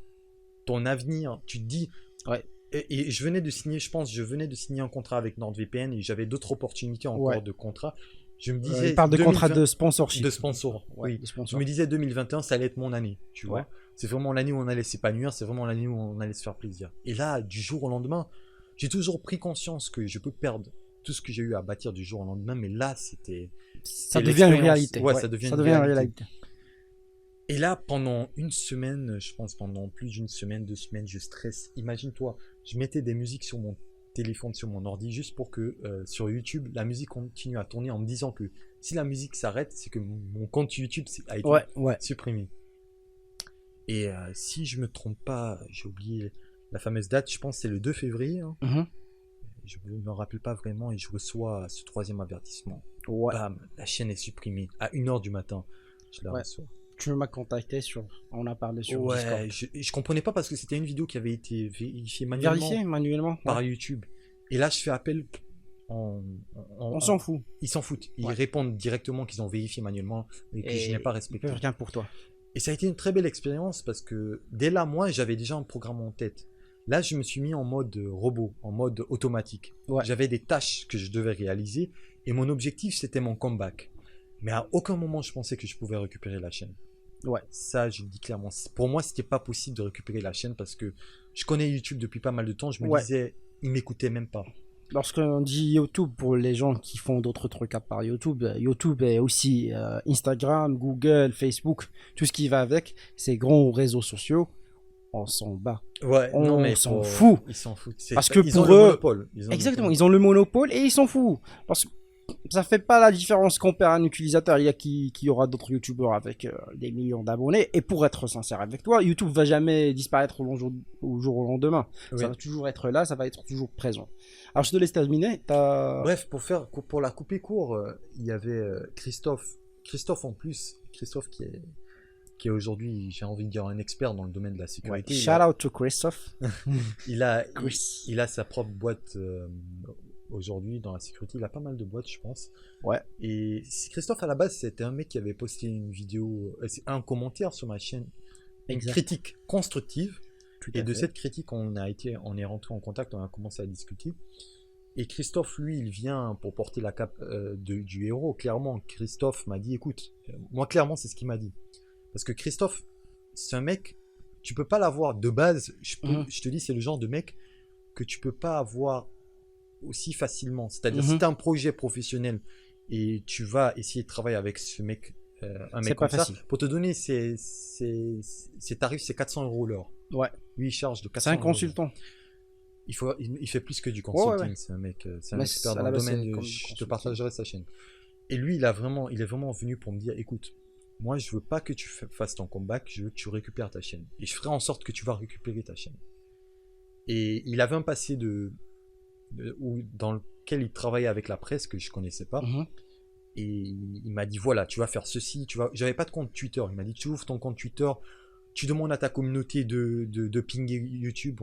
Ton avenir, tu te dis... Ouais. Et je venais de signer un contrat avec NordVPN et j'avais d'autres opportunités encore de contrats. Je me disais... il parle de contrat de sponsorship. De sponsor, oui. De sponsor. Je me disais 2021, ça allait être mon année, tu vois. C'est vraiment l'année où on allait s'épanouir, c'est vraiment l'année où on allait se faire plaisir. Et là, du jour au lendemain, j'ai toujours pris conscience que je peux perdre tout ce que j'ai eu à bâtir du jour au lendemain, mais là, ça devient une réalité. Ouais, ça devient une réalité. Et là, pendant une semaine, je pense pendant plus d'une semaine, 2 semaines, je stresse. Imagine-toi, je mettais des musiques sur mon téléphone, sur mon ordi, juste pour que sur YouTube, la musique continue à tourner en me disant que si la musique s'arrête, c'est que mon compte YouTube a été supprimé. Et si je me trompe pas, j'ai oublié la fameuse date, je pense que c'est le 2 février. Hein. Je ne me rappelle pas vraiment et je reçois ce 3e avertissement. Bam, la chaîne est supprimée. À 1h du matin, je la reçois. Tu m'as contacté on a parlé sur Discord. Je comprenais pas parce que c'était une vidéo qui avait été vérifiée manuellement par YouTube. Et là, je fais appel. On s'en fout. Ils s'en foutent. Ils répondent directement qu'ils ont vérifié manuellement et que je n'ai pas respecté. Ils peuvent rien pour toi. Et ça a été une très belle expérience parce que dès là, moi, j'avais déjà un programme en tête. Là, je me suis mis en mode robot, en mode automatique. J'avais des tâches que je devais réaliser et mon objectif, c'était mon comeback. Mais à aucun moment, je pensais que je pouvais récupérer la chaîne. Ça, je le dis clairement. Pour moi, c'était pas possible de récupérer la chaîne parce que je connais YouTube depuis pas mal de temps. Je me disais, ils m'écoutaient même pas. Lorsqu'on dit YouTube, pour les gens qui font d'autres trucs à part YouTube, YouTube est aussi Instagram, Google, Facebook, tout ce qui va avec, ces grands réseaux sociaux. on s'en bat. Ouais, On non, mais s'en fout. Ils s'en foutent. Parce que ils ont pour le eux- monopole. Exactement, ils ont le monopole et ils s'en foutent. Parce que ça fait pas la différence qu'on perd un utilisateur. Il y a qui aura d'autres youtubeurs avec des millions d'abonnés. Et pour être sincère avec toi, YouTube va jamais disparaître au jour au lendemain. Oui. Ça va toujours être là, ça va être toujours présent. Alors je te laisse terminer. Bref, pour la couper court, il y avait Christophe. Christophe en plus. Christophe qui est aujourd'hui, j'ai envie de dire, un expert dans le domaine de la Ouais, sécurité. shout out to Christophe. Il a, Chris. il a sa propre boîte aujourd'hui dans la sécurité. Il a pas mal de boîtes, je pense. Ouais. Et Christophe, à la base, c'était un mec qui avait posté une vidéo, un commentaire sur ma chaîne, une Exact. critique constructive. Tout Et à de fait. cette critique, on est rentré en contact, on a commencé à discuter. Et Christophe, lui, il vient pour porter la cape du héros. Clairement, Christophe m'a dit, écoute, moi, clairement, c'est ce qu'il m'a dit. Parce que Christophe, c'est un mec, tu peux pas l'avoir de base. Je te dis, c'est le genre de mec que tu peux pas avoir aussi facilement. C'est-à-dire, si tu as un projet professionnel et tu vas essayer de travailler avec ce mec, un C'est mec pas comme ça, facile. pour te donner ses tarifs, c'est 400 € l'heure. Ouais. Lui, il charge de 400 C'est un € consultant. il fait plus que du consulting. Ouais. C'est un mec, c'est un Mais expert à dans la le base, domaine. c'est comme Je te consulting. partagerai sa chaîne. Et lui, il est vraiment venu pour me dire, écoute, moi, je veux pas que tu fasses ton comeback, je veux que tu récupères ta chaîne. Et je ferai en sorte que tu vas récupérer ta chaîne. Et il avait un passé dans lequel il travaillait avec la presse que je connaissais pas. Et il m'a dit, voilà, tu vas faire ceci, j'avais pas de compte Twitter. Il m'a dit, tu ouvres ton compte Twitter, tu demandes à ta communauté de pinguer YouTube.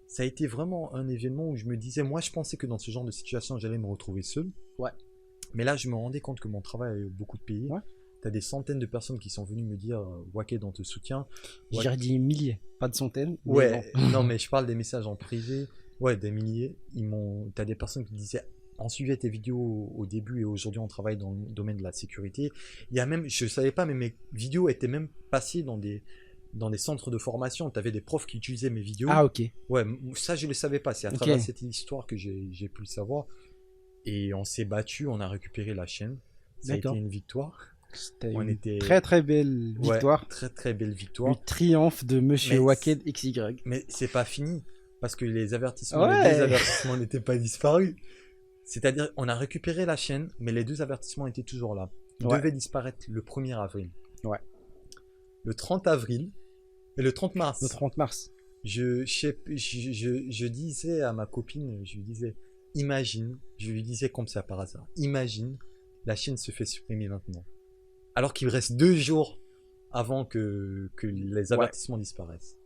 Ça a été vraiment un événement où je me disais, moi, je pensais que dans ce genre de situation, j'allais me retrouver seul. Ouais. Mais là, je me rendais compte que mon travail avait beaucoup de payé. Ouais. T'as des centaines de personnes qui sont venues me dire, Waked, on te soutient. J'ai dit milliers, pas de centaines. Mais Ouais, bon. non, mais je parle des messages en privé. Ouais, des milliers. T'as des personnes qui disaient, on suivait tes vidéos au début et aujourd'hui on travaille dans le domaine de la sécurité. Il y a même, je savais pas, mais mes vidéos étaient même passées dans des centres de formation. T'avais des profs qui utilisaient mes vidéos. Ah, ok. Ouais, ça je le savais pas. C'est à travers cette histoire que j'ai pu le savoir. Et on s'est battu, on a récupéré la chaîne. Ça a été une victoire. C'était une très très belle victoire. Ouais, très très belle victoire. Le triomphe de Monsieur Waked XY. Mais c'est pas fini. Parce que les avertissements, les 2 avertissements n'étaient pas disparus. C'est-à-dire, on a récupéré la chaîne, mais les 2 avertissements étaient toujours là. Ils devaient disparaître le 1er avril. Ouais. Le 30 avril et le 30 mars. Le 30 mars. Je disais à ma copine, je lui disais, imagine, je lui disais comme ça par hasard, imagine, la chaîne se fait supprimer maintenant. Alors qu'il reste 2 jours avant que les avertissements disparaissent.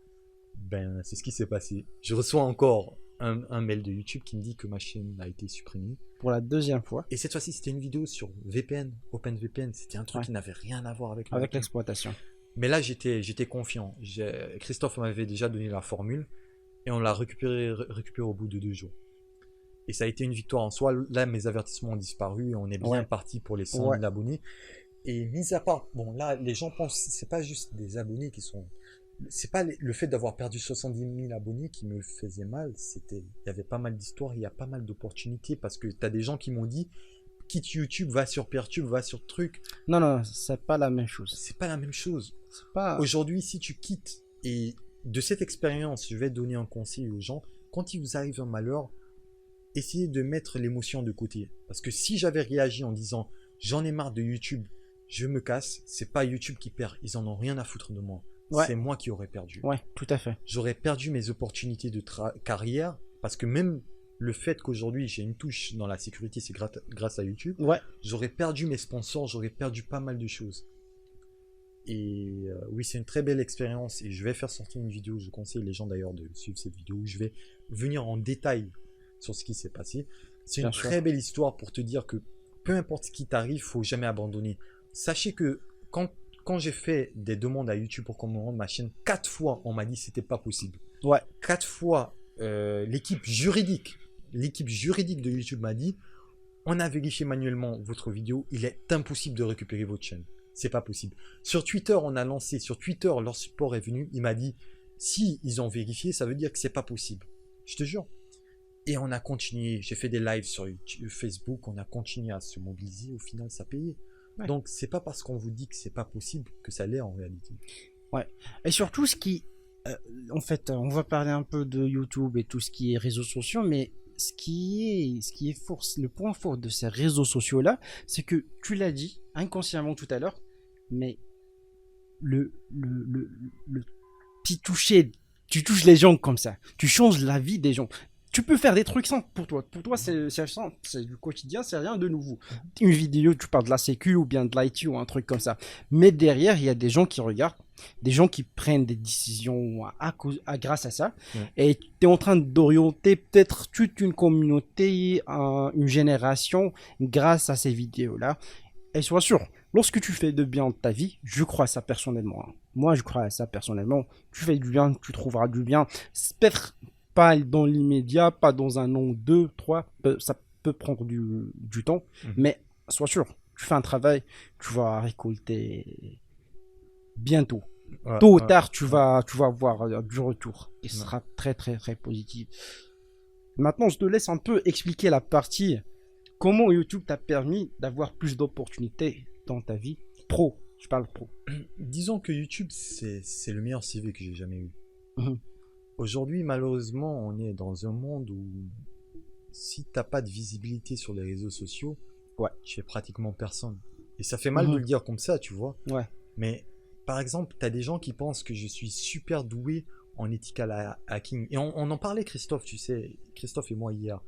Ben, c'est ce qui s'est passé. Je reçois encore un mail de YouTube qui me dit que ma chaîne a été supprimée. Pour la 2e fois. Et cette fois-ci, c'était une vidéo sur VPN, OpenVPN. C'était un truc qui n'avait rien à voir avec l'exploitation. Mais là, j'étais confiant. Christophe m'avait déjà donné la formule et on l'a récupéré au bout de 2 jours. Et ça a été une victoire en soi. Là, mes avertissements ont disparu et on est bien parti pour les 100 000 abonnés. Et mis à part, bon là, les gens pensent, c'est pas juste des abonnés qui sont... C'est pas le fait d'avoir perdu 70 000 abonnés qui me faisait mal, il y avait pas mal d'histoires, il y a pas mal d'opportunités parce que t'as des gens qui m'ont dit quitte YouTube, va sur Peertube, va sur truc. Non, c'est pas la même chose. C'est pas la même chose. Pas... Aujourd'hui, si tu quittes, et de cette expérience, je vais donner un conseil aux gens, quand il vous arrive un malheur, essayez de mettre l'émotion de côté. Parce que si j'avais réagi en disant j'en ai marre de YouTube, je me casse, c'est pas YouTube qui perd, ils en ont rien à foutre de moi. C'est moi qui aurais perdu. Ouais, tout à fait. J'aurais perdu mes opportunités de carrière parce que même le fait qu'aujourd'hui j'ai une touche dans la sécurité, c'est grâce à YouTube. Ouais. J'aurais perdu mes sponsors, j'aurais perdu pas mal de choses. Et oui, c'est une très belle expérience et je vais faire sortir une vidéo. Je conseille les gens d'ailleurs de suivre cette vidéo où je vais venir en détail sur ce qui s'est passé. C'est une très belle histoire pour te dire que peu importe ce qui t'arrive, faut jamais abandonner. Sachez que quand j'ai fait des demandes à YouTube pour qu'on me rende ma chaîne, 4 fois, on m'a dit que c'était pas possible. Ouais. 4 fois, l'équipe juridique de YouTube m'a dit, on a vérifié manuellement votre vidéo, il est impossible de récupérer votre chaîne. C'est pas possible. Sur Twitter, leur support est venu, il m'a dit, si ils ont vérifié, ça veut dire que c'est pas possible. Je te jure. Et on a continué. J'ai fait des lives sur YouTube, Facebook, on a continué à se mobiliser. Au final, ça payait. Ouais. Donc, c'est pas parce qu'on vous dit que c'est pas possible que ça l'est en réalité. Ouais. Et surtout, ce qui En fait, on va parler un peu de YouTube et tout ce qui est réseaux sociaux, mais ce qui est fort, le point fort de ces réseaux sociaux-là, c'est que tu l'as dit inconsciemment tout à l'heure, mais le petit toucher, tu touches les gens comme ça, tu changes la vie des gens. Tu peux faire des trucs simples pour toi. Pour toi, c'est simple, c'est du quotidien, c'est rien de nouveau. Une vidéo, tu parles de la sécu ou bien de l'IT ou un truc comme ça. Mais derrière, il y a des gens qui regardent, des gens qui prennent des décisions grâce à ça. Ouais. Et tu es en train d'orienter peut-être toute une communauté, une génération grâce à ces vidéos-là. Et sois sûr, lorsque tu fais de bien de ta vie, je crois à ça personnellement. Hein. Moi, je crois à ça personnellement. Tu fais du bien, tu trouveras du bien. C'est peut-être pas dans l'immédiat, pas dans un an, 2, 3, ça peut prendre du temps, mais sois sûr, tu fais un travail, tu vas récolter bientôt. Ouais, Tôt ou ouais. tard, tu vas avoir du retour et ce sera très très très positif. Maintenant, je te laisse un peu expliquer la partie comment YouTube t'a permis d'avoir plus d'opportunités dans ta vie pro. Je parle pro. Disons que YouTube, c'est le meilleur CV que j'ai jamais eu. Mhm. Aujourd'hui, malheureusement, on est dans un monde où si t'as pas de visibilité sur les réseaux sociaux, Ouais. tu es pratiquement personne. Et ça fait mal Mhm. de le dire comme ça, tu vois. Ouais. Mais par exemple, t'as des gens qui pensent que je suis super doué en ethical hacking. Et on en parlait, Christophe, tu sais, Christophe et moi hier.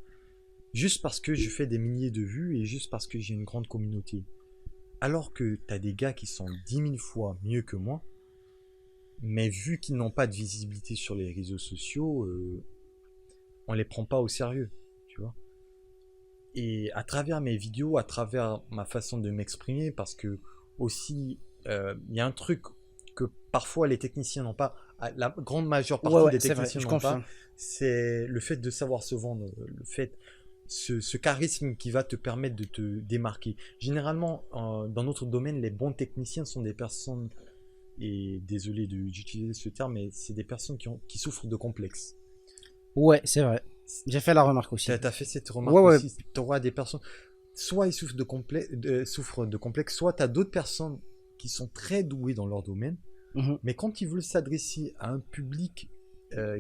Juste parce que je fais des milliers de vues et juste parce que j'ai une grande communauté. Alors que t'as des gars qui sont 10 000 fois mieux que moi, mais vu qu'ils n'ont pas de visibilité sur les réseaux sociaux, on les prend pas au sérieux, tu vois. Et à travers mes vidéos, à travers ma façon de m'exprimer, parce que aussi, il y a un truc que parfois les techniciens n'ont pas, la grande majeure partie des c'est vrai, techniciens je n'ont pas, confirme. c'est le fait de savoir se vendre, le fait, ce charisme qui va te permettre de te démarquer. Généralement, dans notre domaine, les bons techniciens sont des personnes, et désolé d'utiliser ce terme, mais c'est des personnes qui souffrent de complexes. Ouais, c'est vrai. J'ai fait la remarque aussi. Tu as fait cette remarque Ouais. aussi. Tu auras des personnes, soit ils souffrent de complexes, soit tu as d'autres personnes qui sont très douées dans leur domaine, Mhm. mais quand ils veulent s'adresser à un public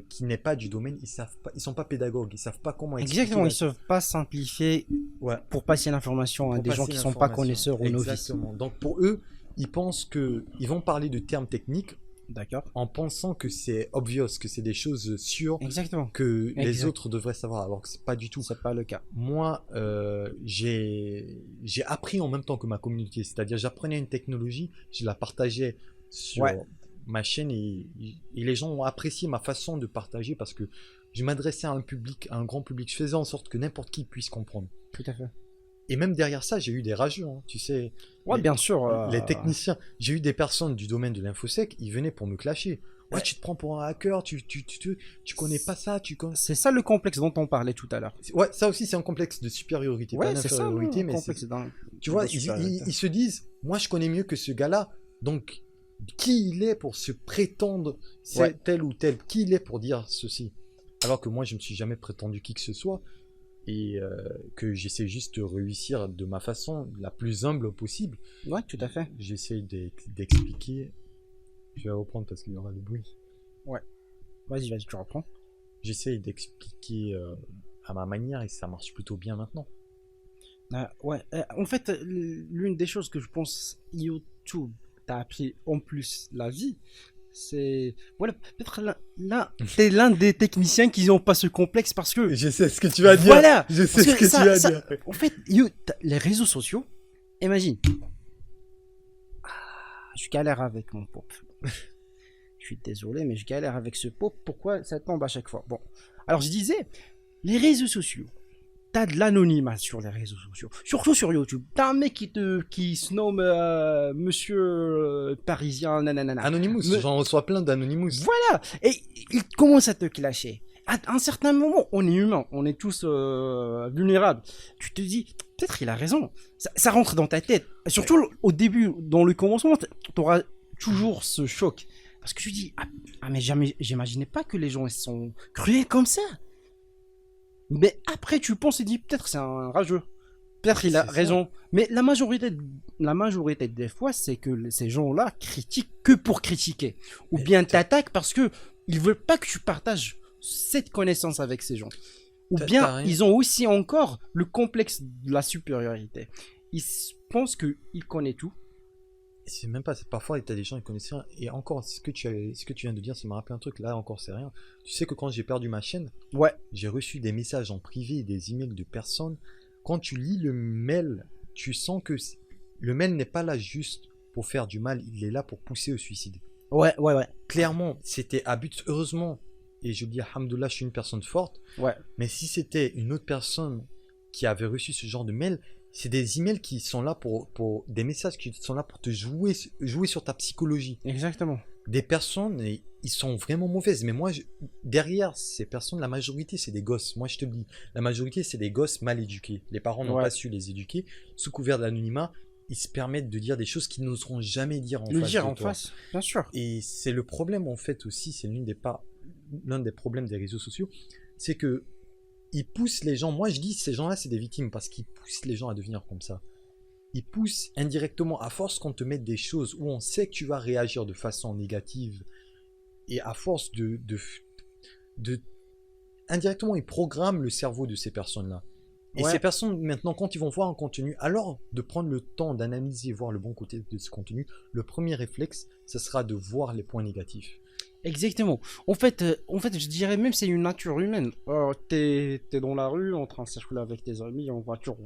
qui n'est pas du domaine, ils sont pas pédagogues, ils savent pas comment expliquer. Exactement, ils ne savent pas simplifier Ouais. pour passer l'information à Pour des gens passer qui ne sont pas l'information. connaisseurs ou novices. Exactement. Donc pour eux, ils pensent que ils vont parler de termes techniques D'accord. en pensant que c'est obvious, que c'est des choses sûres, Exactement. que les Exact. autres devraient savoir, alors que c'est pas du tout. C'est pas le cas. Moi, j'ai appris en même temps que ma communauté, c'est-à-dire j'apprenais une technologie, je la partageais sur Ouais. ma chaîne et les gens ont apprécié ma façon de partager parce que je m'adressais à un public, à un grand public, je faisais en sorte que n'importe qui puisse comprendre. Tout à fait. Et même derrière ça, j'ai eu des rageux, hein, tu sais. Ouais, bien sûr. Les techniciens, j'ai eu des personnes du domaine de l'infosec, ils venaient pour me clasher. Ouais, tu te prends pour un hacker, tu connais pas ça, tu connais. C'est ça le complexe dont on parlait tout à l'heure. Ouais, ça aussi c'est un complexe de supériorité, pas Ouais, c'est ça, d'infériorité, le mais complexe d'un. tu vois, de supériorité. ils se disent, moi je connais mieux que ce gars-là, donc qui il est pour se prétendre Ouais. tel ou tel, qui il est pour dire ceci, alors que moi je me suis jamais prétendu qui que ce soit et que j'essaie juste de réussir de ma façon la plus humble possible. Ouais, tout à fait. J'essaie d'expliquer. Je vais reprendre parce qu'il y aura du bruit. Vas-y, tu reprends. J'essaie d'expliquer à ma manière et ça marche plutôt bien maintenant. Ouais. En fait, l'une des choses que je pense YouTube t'a appris en plus la vie, c'est. Voilà, peut-être t'es l'un des techniciens qui n'ont pas ce complexe parce que. Je sais ce que tu vas dire. Voilà. Je sais Parce ce que que ça- tu vas ça- dire. En fait, les réseaux sociaux, imagine. Je galère avec mon pop. Je suis désolé, mais je galère avec ce pop. Pourquoi ça tombe à chaque fois? Bon. Alors, je disais, les réseaux sociaux. T'as de l'anonymat sur les réseaux sociaux. Surtout sur YouTube. T'as un mec qui se nomme Monsieur Parisien, nanana. Anonymous, j'en reçois plein d'Anonymous. Voilà. Et il commence à te clasher. À un certain moment, on est humain, on est tous vulnérables. Tu te dis, peut-être il a raison. Ça rentre dans ta tête. Surtout au début, dans le commencement, t'auras toujours ce choc. Parce que tu dis, mais jamais, j'imaginais pas que les gens ils sont cruels comme ça. Mais après, tu penses et dis, peut-être c'est un rageux. Peut-être il a C'est ça. raison. Mais la majorité des fois, c'est que ces gens-là critiquent que pour critiquer. Ou bien t'attaquent parce que ils veulent pas que tu partages cette connaissance avec ces gens. Ou T'as bien, rien. ils ont aussi encore le complexe de la supériorité. Ils pensent qu'ils connaissent tout. C'est même pas, parfois t'as des gens qui connaissent rien. Et encore, ce que tu viens de dire, ça m'a rappelé un truc. Là encore, c'est rien. Tu sais que quand j'ai perdu ma chaîne, Ouais, j'ai reçu des messages en privé, des emails de personnes. Quand tu lis le mail, tu sens que le mail n'est pas là juste pour faire du mal, il est là pour pousser au suicide. ouais. Clairement, c'était à but, heureusement, et je dis alhamdoulilah, je suis une personne forte, Ouais, mais si c'était une autre personne qui avait reçu ce genre de mail, c'est des emails qui sont là pour des messages qui sont là pour te jouer sur ta psychologie. exactement. Des personnes, ils sont vraiment mauvaises. Mais moi, derrière ces personnes, la majorité, c'est des gosses. Moi, je te le dis, la majorité, c'est des gosses mal éduqués. Les parents n'ont Ouais. pas su les éduquer. Sous couvert de l'anonymat, ils se permettent de dire des choses qu'ils n'oseront jamais dire en Le face dire de en toi. face, bien sûr. Et c'est le problème, en fait, aussi, c'est l'un des problèmes des réseaux sociaux, c'est que ils poussent les gens. Moi, je dis, ces gens-là, c'est des victimes parce qu'ils poussent les gens à devenir comme ça. Ils poussent indirectement, à force qu'on te mette des choses où on sait que tu vas réagir de façon négative, et à force indirectement, ils programment le cerveau de ces personnes-là. Et Ouais. ces personnes, maintenant, quand ils vont voir un contenu, alors de prendre le temps d'analyser, voir le bon côté de ce contenu, le premier réflexe, ce sera de voir les points négatifs. Exactement. En fait, je dirais même c'est une nature humaine. T'es dans la rue, en train de circuler avec tes amis, en voiture,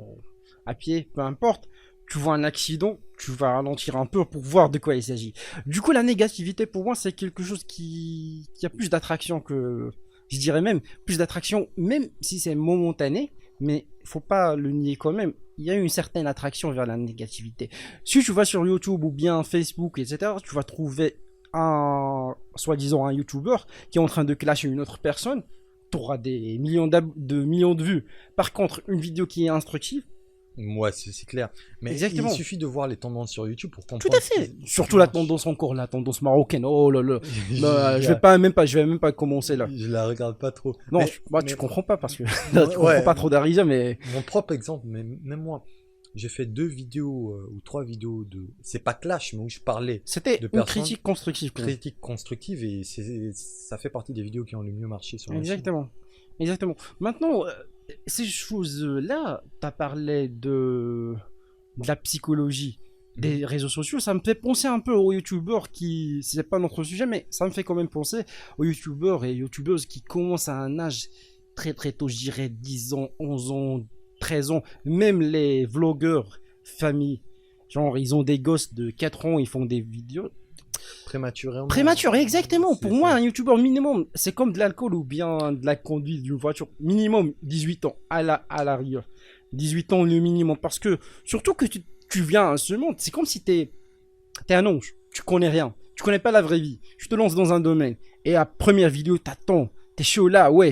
à pied, peu importe. Tu vois un accident, tu vas ralentir un peu pour voir de quoi il s'agit. Du coup, la négativité, pour moi, c'est quelque chose qui a plus d'attraction que... Je dirais même plus d'attraction, même si c'est momentané, mais faut pas le nier quand même. Il y a une certaine attraction vers la négativité. Si tu vas sur YouTube ou bien Facebook, etc., tu vas trouver soi-disant un YouTuber qui est en train de clasher une autre personne. Tu auras des millions de vues. Par contre, une vidéo qui est instructive, Ouais, c'est clair. Mais exactement. il suffit de voir les tendances sur YouTube pour Tout comprendre. à fait. Surtout la tendance encore, la tendance marocaine. Oh là là. je, Je vais même pas commencer là. je la regarde pas trop. Non, Mais- tu mais- comprends pas parce que Ouais, tu comprends pas trop d'Arija, mais Mon propre exemple, mais même moi, j'ai fait 2 vidéos ou 3 vidéos c'est pas clash, mais où je parlais c'était de une personnes, critique constructive. critiques constructives, et ça fait partie des vidéos qui ont le mieux marché sur la chaîne. Exactement. Exactement. Maintenant, ces choses-là, tu as parlé de la psychologie des réseaux sociaux, ça me fait penser un peu aux youtubeurs qui, c'est pas notre sujet, mais ça me fait quand même penser aux youtubeurs et youtubeuses qui commencent à un âge très très tôt, je dirais 10 ans, 11 ans, 13 ans, même les vlogueurs, famille, genre ils ont des gosses de 4 ans, ils font des vidéos. Prématurément. Prématuré, exactement. C'est- Pour moi, c'est- un youtubeur minimum, c'est comme de l'alcool ou bien de la conduite d'une voiture. Minimum 18 ans à la rigueur. 18 ans le minimum. Parce que, surtout que tu viens à ce monde, c'est comme si t'es un ange. Tu connais rien. Tu connais pas la vraie vie. Tu te lances dans un domaine. Et à première vidéo, t'attends. T'es chaud là. Ouais,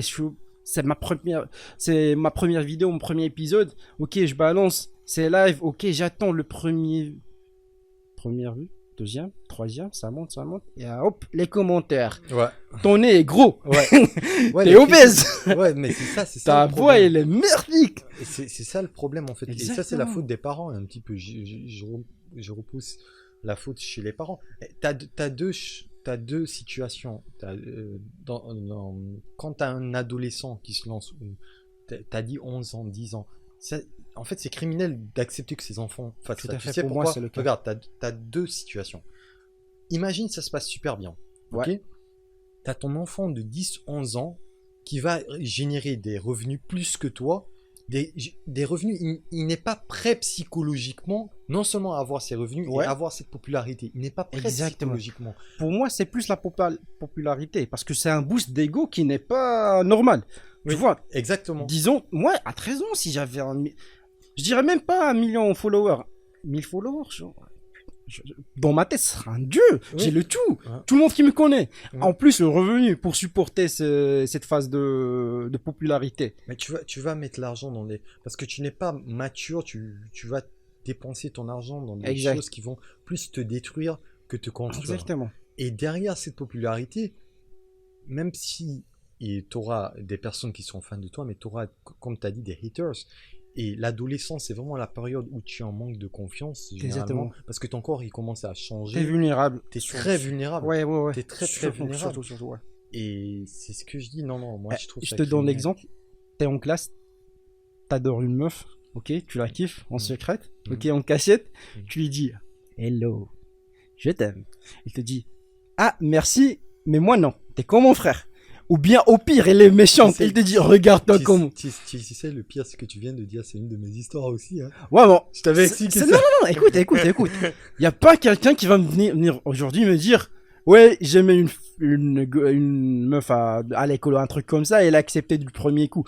c'est ma première vidéo, mon premier épisode. Ok, je balance. C'est live. Ok, j'attends le premier. Première vue. Deuxième, troisième, ça monte, et hop, les commentaires. Ouais. Ton nez est gros, Ouais. Ouais, t'es les obèse, critiques- Ouais, mais c'est ça ta le voix problème. elle est merdique. Et c'est ça le problème en fait. Et ça, c'est Exactement. la faute des parents un petit peu. Je repousse la faute chez les parents. T'as deux situations. Quand t'as un adolescent qui se lance, ou t'as dit 11 ans, 10 ans, en fait, c'est criminel d'accepter que ces enfants fassent Tout ça. à Tu fait, sais pour moi, pourquoi? c'est le cas. Regarde, t'as deux situations. Imagine, ça se passe super bien. Ouais. Ok, t'as ton enfant de 10-11 ans qui va générer des revenus plus que toi. Des revenus, il n'est pas prêt psychologiquement, non seulement à avoir ces revenus, Ouais. et à avoir cette popularité. Il n'est pas prêt Exactement. psychologiquement. Pour moi, c'est plus la popularité, parce que c'est un boost d'ego qui n'est pas normal. Oui, Tu vois, exactement. disons, moi, à 13 ans, si j'avais je dirais même pas 1 million de followers. 1000 followers, dans ma tête, ce sera un dieu. Oui. J'ai le tout. Ouais. Tout le monde qui me connaît. Ouais. En plus, le revenu pour supporter cette phase de popularité. Mais tu vas mettre l'argent dans les... Parce que tu n'es pas mature, tu vas dépenser ton argent dans des Exact. choses qui vont plus te détruire que te construire. Exactement. Et derrière cette popularité, même si tu auras des personnes qui sont fans de toi, mais tu auras, comme tu as dit, des haters. Et l'adolescence, c'est vraiment la période où tu es en manque de confiance, généralement, Exactement. parce que ton corps, il commence à T'es changer. vulnérable. Tu es très vulnérable. Ouais. Tu es très Surtout, vulnérable. surtout, ouais. Et c'est ce que je dis, non, moi je trouve Je ça te donne criminel. l'exemple. T'es en classe, t'adores une meuf, ok, tu la kiffes en secrète, ok, en cachette, tu lui dis hello, je t'aime. Il te dit ah merci, mais moi non, t'es comme mon frère. Ou bien au pire, elle est méchante, Tu sais- il te dit regarde-toi comme. Tu sais, le pire, ce que tu viens de dire, c'est une de mes histoires aussi. Hein. Ouais, bon. Je t'avais expliqué ça. Non, non, non, écoute. Y a pas quelqu'un qui va venir aujourd'hui me dire ouais, j'aimais une meuf à l'école, un truc comme ça, et elle a accepté du premier coup.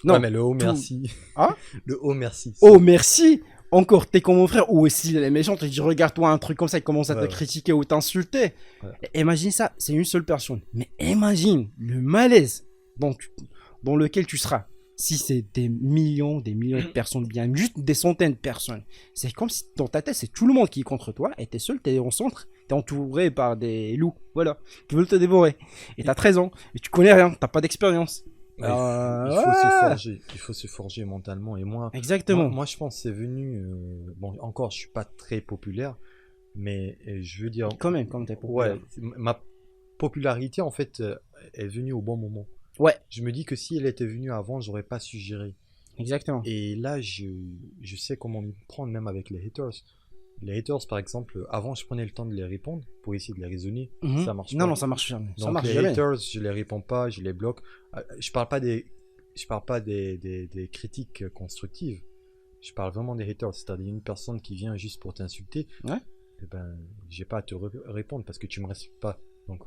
Non. Ouais, mais le haut merci. Hein? Le haut merci. Oh, merci. Encore, t'es comme mon frère. Ou si elle est méchante, tu dis regarde-toi un truc comme ça, il commence à te critiquer ou t'insulter. Ouais. Imagine ça, c'est une seule personne. Mais imagine le malaise dans lequel tu seras. Si c'est des millions de personnes, bien juste des centaines de personnes. C'est comme si dans ta tête, c'est tout le monde qui est contre toi et t'es seul, t'es en centre, t'es entouré par des loups, voilà, qui veulent te dévorer. Et t'as 13 ans, et tu connais rien, t'as pas d'expérience. Ouais, il faut se forger mentalement. Et exactement. Moi, je pense que c'est venu. Bon, encore, je suis pas très populaire, mais je veux dire. Quand même, comme t'es populaire. Ouais, ma popularité, en fait, est venue au bon moment. Ouais. Je me dis que si elle était venue avant, j'aurais pas su gérer. Exactement. Et là, je sais comment m'y prendre, même avec les haters. Les haters, par exemple, avant, je prenais le temps de les répondre pour essayer de les raisonner. Ça marche pas. Non, ça marche jamais. Donc, ça marche les jamais. haters, je les réponds pas, je les bloque. Je parle pas des critiques constructives. Je parle vraiment des haters. C'est-à-dire une personne qui vient juste pour t'insulter. Ouais. Eh ben, j'ai pas à te répondre parce que tu me respectes pas. Donc,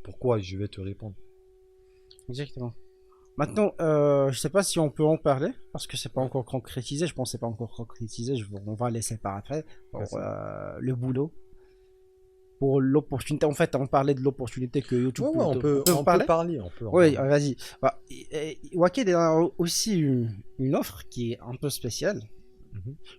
pourquoi je vais te répondre? Exactement. Maintenant, je sais pas si on peut en parler parce que c'est pas encore concrétisé. Je pense que c'est pas encore concrétisé. On va laisser par après. Pour, le boulot, pour l'opportunité. En fait, on parlait de l'opportunité que YouTube. Ouais, on peut parler. Oui, vas-y. Bah, Waked a aussi une offre qui est un peu spéciale.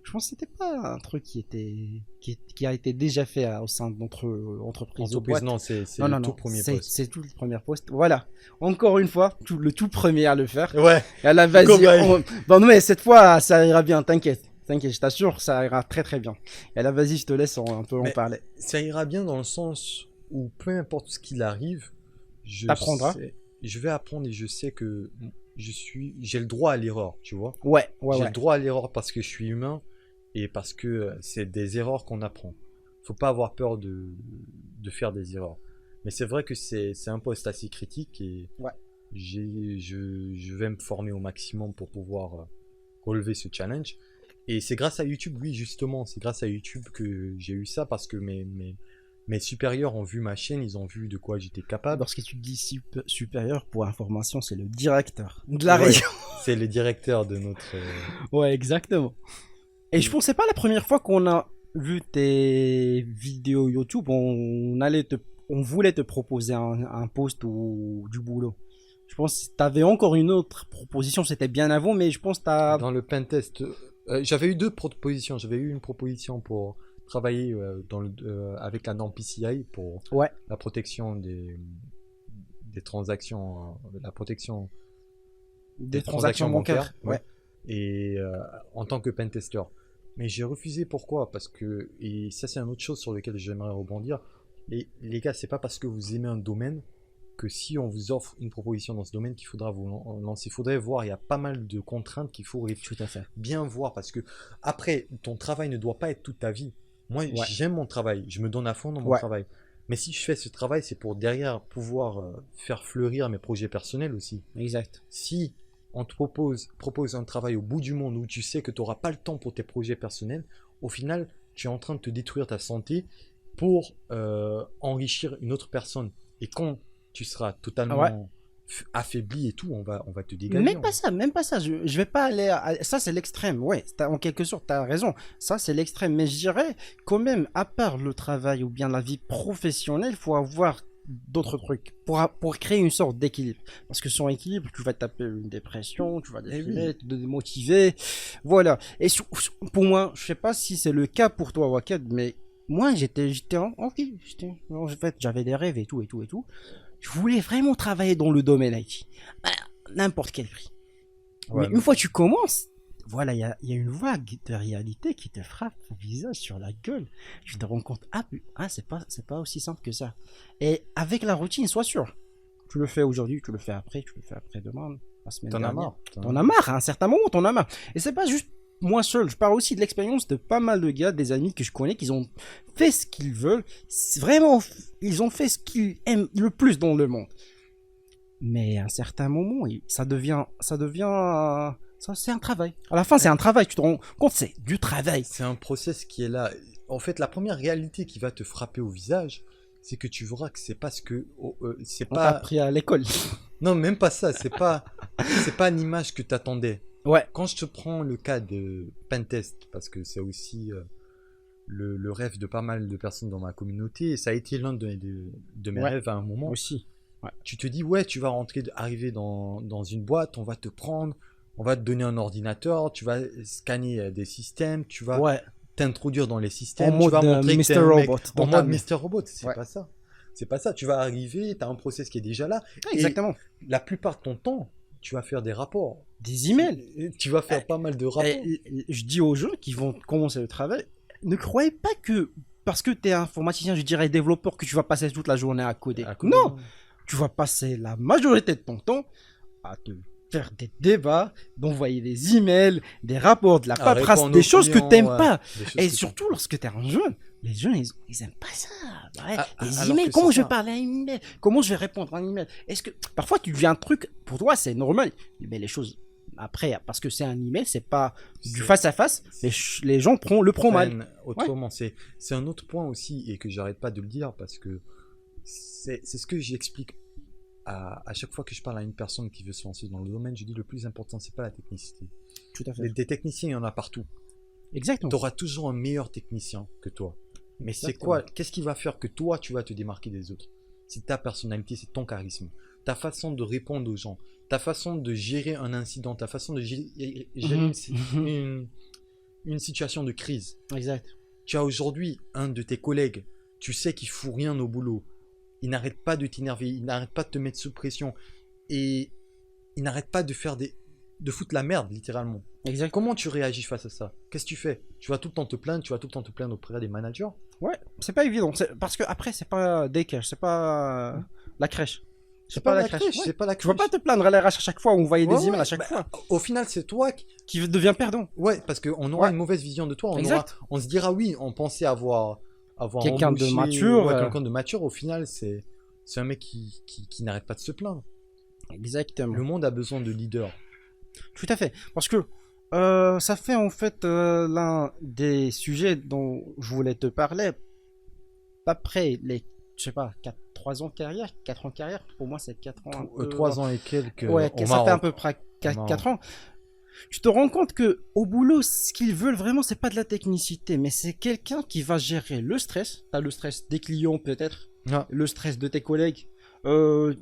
Je pense que c'était pas un truc qui a été déjà fait au sein de notre entreprise. Non, c'est le tout premier poste. C'est tout le premier poste. Voilà. Encore une fois, le tout premier à le faire. Ouais. Et là, vas-y. Bon, mais cette fois, ça ira bien. T'inquiète, je t'assure, ça ira très très bien. Et là, vas-y, je te laisse un peu en parler. Ça ira bien dans le sens où peu importe ce qu'il arrive, je vais apprendre et je sais que j'ai le droit à l'erreur, tu vois. J'ai le droit à l'erreur parce que je suis humain et parce que c'est des erreurs qu'on apprend. Faut pas avoir peur de faire des erreurs. Mais c'est vrai que c'est un poste assez critique et je vais me former au maximum pour pouvoir relever ce challenge. Et c'est grâce à YouTube, oui, justement, c'est grâce à YouTube que j'ai eu ça parce que mes supérieurs ont vu ma chaîne, ils ont vu de quoi j'étais capable. Lorsque tu dis supérieur, pour information, c'est le directeur de la région. C'est le directeur de notre... Ouais, exactement. Et je pense que c'est pas la première fois qu'on a vu tes vidéos YouTube, on voulait te proposer un poste ou du boulot. Je pense que tu avais encore une autre proposition, c'était bien avant, mais je pense que tu as... Dans le pentest, j'avais eu deux propositions. J'avais eu une proposition pour travailler avec la norme PCI pour la protection des transactions, la protection des transactions bancaires. Et en tant que pentester. Mais j'ai refusé, pourquoi? Parce que, et ça c'est une autre chose sur laquelle j'aimerais rebondir, les gars, c'est pas parce que vous aimez un domaine que si on vous offre une proposition dans ce domaine qu'il faudra vous lancer. Il faudrait voir, il y a pas mal de contraintes qu'il faut bien voir, parce que après, ton travail ne doit pas être toute ta vie. Moi, j'aime mon travail, je me donne à fond dans mon travail. Mais si je fais ce travail, c'est pour derrière pouvoir faire fleurir mes projets personnels aussi. Exact. Si on te propose un travail au bout du monde où tu sais que tu n'auras pas le temps pour tes projets personnels, au final, tu es en train de te détruire ta santé pour enrichir une autre personne. Et quand tu seras totalement affaibli et tout, on va te dégager. Même pas ça. Je vais pas aller ça, c'est l'extrême. Ouais, en quelque sorte, tu as raison. Ça, c'est l'extrême. Mais je dirais, quand même, à part le travail ou bien la vie professionnelle, il faut avoir d'autres trucs pour créer une sorte d'équilibre. Parce que sans équilibre, tu vas taper une dépression, tu vas te démotiver. Voilà. Et pour moi, je sais pas si c'est le cas pour toi, Waked, mais moi, en fait, j'avais des rêves et tout. Je voulais vraiment travailler dans le domaine IT. N'importe quel prix. Mais une fois que tu commences, voilà, il y a une vague de réalité qui te frappe au visage, sur la gueule. Tu te rends compte, c'est pas aussi simple que ça. Et avec la routine, sois sûr. Tu le fais aujourd'hui, tu le fais après, tu le fais après-demain, la semaine T'en as dernière. marre. T'en as marre, à un certain moment, t'en as marre. Et c'est pas juste moi seul, je parle aussi de l'expérience de pas mal de gars, des amis que je connais, qui ont fait ce qu'ils veulent. C'est vraiment, ils ont fait ce qu'ils aiment le plus dans le monde. Mais à un certain moment, ça devient, ça, c'est un travail. À la fin, c'est un travail, tu te rends compte, c'est du travail. C'est un process qui est là. En fait, la première réalité qui va te frapper au visage, c'est que tu verras que c'est pas ce que. C'est On t'a pas. appris à l'école. Non, même pas ça. C'est pas l'image que t'attendais. Ouais. Quand je te prends le cas de Pentest, parce que c'est aussi le rêve de pas mal de personnes dans ma communauté, et ça a été l'un de mes Ouais. rêves à un moment. Aussi. Ouais. Tu te dis, ouais, tu vas arriver dans une boîte, on va te prendre, on va te donner un ordinateur, tu vas scanner des systèmes, tu vas Ouais. t'introduire dans les systèmes, En tu mode vas montrer que Mr. t'es un mec Robot. en mode Mr. Robot. Ouais. Pas ça. C'est pas ça. Tu vas arriver, tu as un process qui est déjà là. Exactement. Et la plupart de ton temps, tu vas faire des rapports. Des emails. Tu vas faire pas mal de rapports. Je dis aux gens qui vont commencer le travail, ne croyez pas que parce que tu es informaticien, je dirais développeur, que tu vas passer toute la journée à coder. Non, tu vas passer la majorité de ton temps à te faire des débats, d'envoyer des emails, des rapports, de la paperasse, des choses que tu n'aimes pas. Et surtout lorsque tu es un jeune, les gens, ils aiment pas ça. Ouais, les emails, comment je vais parler à un email? Comment je vais répondre à un email? Est-ce que parfois tu deviens un truc, pour toi c'est normal, mais les choses après, parce que c'est un email, c'est pas du face à face, les gens le prennent mal. Autrement, c'est un autre point aussi, et que j'arrête pas de le dire, parce que c'est ce que j'explique à chaque fois que je parle à une personne qui veut se lancer dans le domaine. Je dis le plus important, c'est pas la technicité. Tout à fait. Des techniciens, il y en a partout. Exactement. Tu auras toujours un meilleur technicien que toi. Mais c'est quoi? Qu'est-ce qui va faire que toi, tu vas te démarquer des autres? C'est ta personnalité, c'est ton charisme, ta façon de répondre aux gens, ta façon de gérer un incident, ta façon de gérer une situation de crise. Exact. Tu as aujourd'hui un de tes collègues, tu sais qu'il fout rien au boulot. Il n'arrête pas de t'énerver, il n'arrête pas de te mettre sous pression. Et il n'arrête pas de foutre la merde, littéralement. Exact. Comment tu réagis face à ça? Qu'est-ce que tu fais? Tu vas tout le temps te plaindre, auprès des managers? Ouais, c'est pas évident. Parce que après, c'est pas des caches, c'est pas la crèche. C'est pas la crèche, c'est pas la crèche. Tu vas pas te plaindre à l'RH à chaque fois ou envoyer des emails à chaque fois. Au final, c'est toi qui devient perdant. Ouais, parce qu'on aura une mauvaise vision de toi. On se dira, oui, on pensait avoir quelqu'un de mature. Quelqu'un de mature. Au final, c'est un mec qui n'arrête pas de se plaindre. Exactement. Le monde a besoin de leaders. Tout à fait. Parce que ça fait en fait l'un des sujets dont je voulais te parler. Après les, je sais pas, 3 ans de carrière, 4 ans de carrière, pour moi c'est 4 ans. 3 ans et quelques. Ouais, ça fait à peu près 4 ans. Tu te rends compte que au boulot, ce qu'ils veulent vraiment, c'est pas de la technicité, mais c'est quelqu'un qui va gérer le stress. T'as le stress des clients peut-être, le stress de tes collègues. Bon,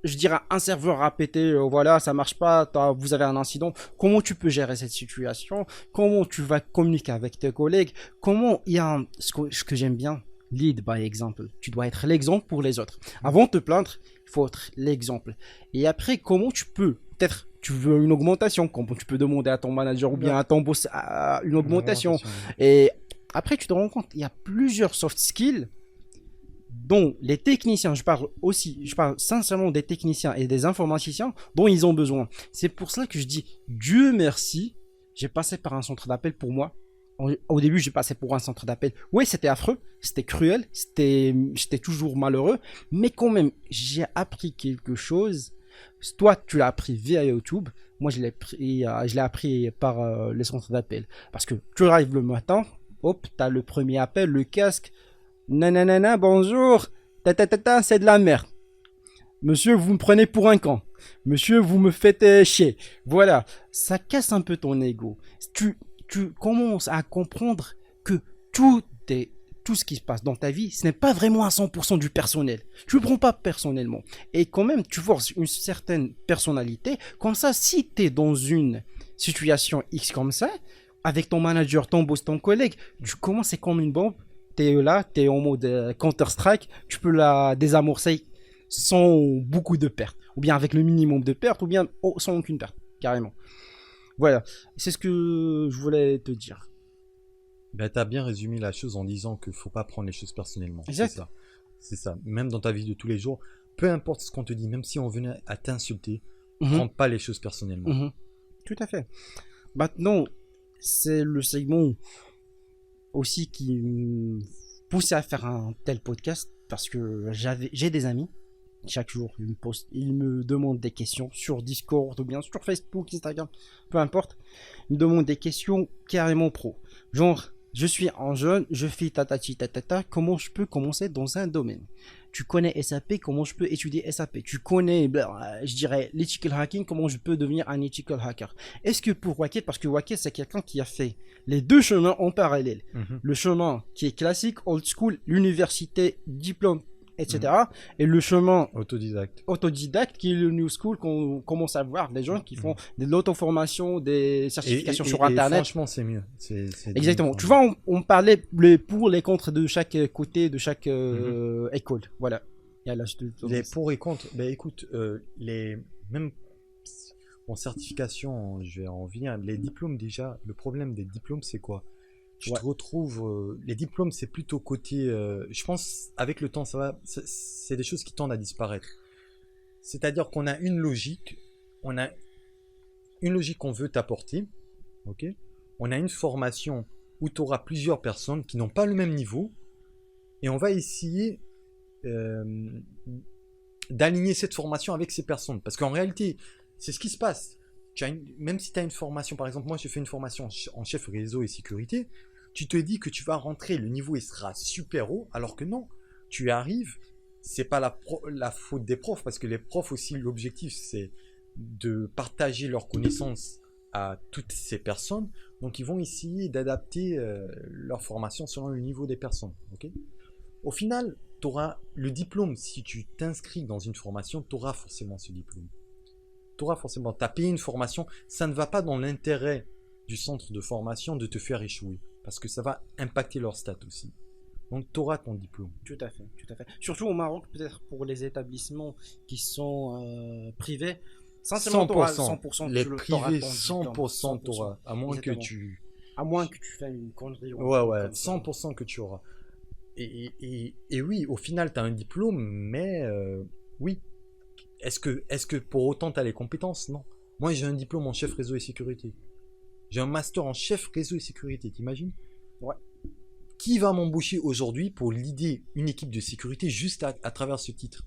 je dirais un serveur a pété, voilà, ça marche pas, vous avez un incident. Comment tu peux gérer cette situation? Comment tu vas communiquer avec tes collègues? Comment il y a ce que j'aime bien, lead by example. Tu dois être l'exemple pour les autres. Avant de te plaindre, il faut être l'exemple. Et après, comment tu peux, peut-être, tu veux une augmentation, comment tu peux demander à ton manager ou bien à ton boss une augmentation. Et après, tu te rends compte, il y a plusieurs soft skills dont les techniciens, je parle sincèrement des techniciens et des informaticiens dont ils ont besoin. C'est pour cela que je dis, Dieu merci, j'ai passé par un centre d'appel pour moi. Au début, j'ai passé pour un centre d'appel. Oui, c'était affreux, c'était cruel, j'étais toujours malheureux, mais quand même, j'ai appris quelque chose. Toi, tu l'as appris via YouTube. Moi, je l'ai appris par les centres d'appel. Parce que tu arrives le matin, hop, tu as le premier appel, le casque. Nanana, bonjour. C'est de la merde. Monsieur, vous me prenez pour un con. Monsieur, vous me faites chier. Voilà, ça casse un peu ton ego. Tu commences à comprendre que tout ce qui se passe dans ta vie, ce n'est pas vraiment à 100% du personnel. Tu ne le prends pas personnellement. Et quand même, tu forces une certaine personnalité. Comme ça, si tu es dans une situation X comme ça, avec ton manager, ton boss, ton collègue, tu commences comme une bombe. Tu es là, tu es en mode Counter-Strike. Tu peux la désamorcer sans beaucoup de pertes. Ou bien avec le minimum de pertes, ou bien sans aucune perte, carrément. Voilà, c'est ce que je voulais te dire. Ben, tu as bien résumé la chose en disant qu'il ne faut pas prendre les choses personnellement. Exact. C'est ça. C'est ça. Même dans ta vie de tous les jours, peu importe ce qu'on te dit, même si on venait à t'insulter, Mhm. prends pas les choses personnellement. Mhm. Tout à fait. Maintenant, c'est le segment aussi qui me poussait à faire un tel podcast parce que j'ai des amis. Chaque jour, ils me demandent des questions sur Discord ou bien sur Facebook, Instagram, peu importe. Ils me demandent des questions carrément pro. Genre, je suis un jeune, je fais tatati tatata, comment je peux commencer dans un domaine? Tu connais SAP, comment je peux étudier SAP? Tu connais, je dirais, l'ethical hacking, comment je peux devenir un ethical hacker? Est-ce que pour Wacket, parce que Wacket, c'est quelqu'un qui a fait les deux chemins en parallèle. Le chemin qui est classique, old school, l'université, diplôme, etc. Et le chemin autodidacte qui est le new school qu'on commence à voir, des gens qui font de l'auto-formation, des certifications sur Internet. Franchement, c'est mieux. Exactement. Tu vois, on parlait les pour, les contre de chaque côté, de chaque école. Voilà. Les pour et contre, ben écoute, même en certification, je vais en venir. Les diplômes, déjà, le problème des diplômes, c'est quoi? Tu te retrouves, les diplômes, c'est plutôt côté, je pense, avec le temps, c'est des choses qui tendent à disparaître. C'est-à-dire qu'on a une logique qu'on veut t'apporter, ok? On a une formation où tu auras plusieurs personnes qui n'ont pas le même niveau, et on va essayer d'aligner cette formation avec ces personnes. Parce qu'en réalité, c'est ce qui se passe. Même si tu as une formation, par exemple, moi je fais une formation en chef réseau et sécurité, tu te dis que tu vas rentrer, le niveau il sera super haut, alors que non, tu arrives, c'est pas la faute des profs, parce que les profs aussi, l'objectif c'est de partager leurs connaissances à toutes ces personnes, donc ils vont essayer d'adapter leur formation selon le niveau des personnes. Okay, au final, tu auras le diplôme, si tu t'inscris dans une formation, tu auras forcément ce diplôme. Tu auras forcément, tu as payé une formation, ça ne va pas dans l'intérêt du centre de formation de te faire échouer, parce que ça va impacter leur stats aussi. Donc tu auras ton diplôme. Tout à fait, tout à fait. Surtout au Maroc, peut-être pour les établissements qui sont privés, 100%. Les privés, 100% tu auras, à moins que tu... À moins que tu fasses une connerie. Ouais, 100% que tu auras. Et oui, au final, tu as un diplôme, mais oui. Est-ce que pour autant tu as les compétences? Non. Moi, j'ai un diplôme en chef réseau et sécurité. J'ai un master en chef réseau et sécurité, t'imagines? Ouais. Qui va m'embaucher aujourd'hui pour l'idée une équipe de sécurité juste à travers ce titre?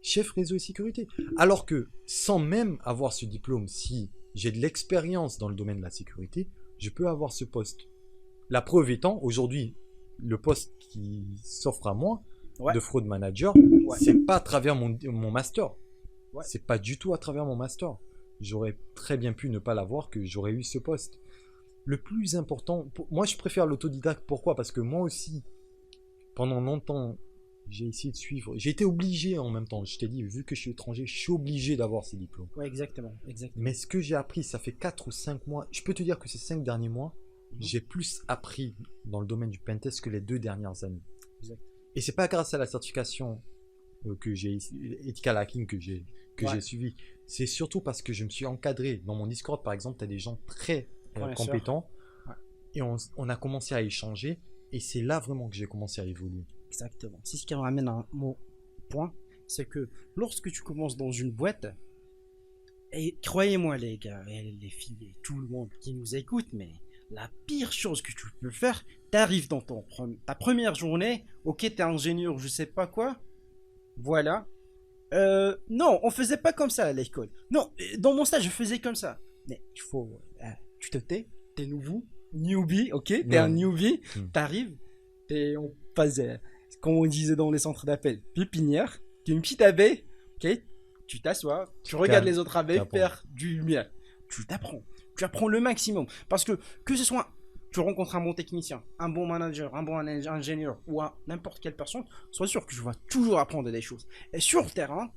Chef réseau et sécurité. Alors que sans même avoir ce diplôme, si j'ai de l'expérience dans le domaine de la sécurité, je peux avoir ce poste. La preuve étant, aujourd'hui, le poste qui s'offre à moi, de fraud manager, c'est pas à travers mon master. C'est pas du tout à travers mon master. J'aurais très bien pu ne pas l'avoir, que j'aurais eu ce poste. Le plus important, moi je préfère l'autodidacte. Pourquoi? Parce que moi aussi, pendant longtemps, j'ai essayé de suivre. J'ai été obligé en même temps. Je t'ai dit, vu que je suis étranger, je suis obligé d'avoir ces diplômes. Ouais, exactement. Mais ce que j'ai appris, ça fait 4 ou 5 mois. Je peux te dire que ces 5 derniers mois, j'ai plus appris dans le domaine du pentest que les 2 dernières années. Exact. Et c'est pas grâce à la certification que j'ai, ethical hacking que j'ai suivi. C'est surtout parce que je me suis encadré. Dans mon Discord, par exemple, tu as des gens très compétents. Ouais. Et on a commencé à échanger. Et c'est là vraiment que j'ai commencé à évoluer. Exactement. C'est ce qui me ramène à un point. C'est que lorsque tu commences dans une boîte, et croyez-moi les gars, et les filles, et tout le monde qui nous écoute, mais la pire chose que tu peux faire, t'arrives dans ta première journée, ok, t'es ingénieur, je sais pas quoi, voilà. Non, on faisait pas comme ça à l'école. Non, dans mon stage, je faisais comme ça. Mais il faut... tu te tais, t'es nouveau, newbie, ok, t'es un newbie, t'arrives, on faisait, comme on disait dans les centres d'appel, pépinière, t'es une petite abeille, ok, tu t'assois, tu regardes les autres abeilles faire du miel. Tu apprends le maximum. Parce que ce soit... tu rencontres un bon technicien, un bon manager, un bon ingénieur ou n'importe quelle personne, sois sûr que je vais toujours apprendre des choses. Et sur le terrain,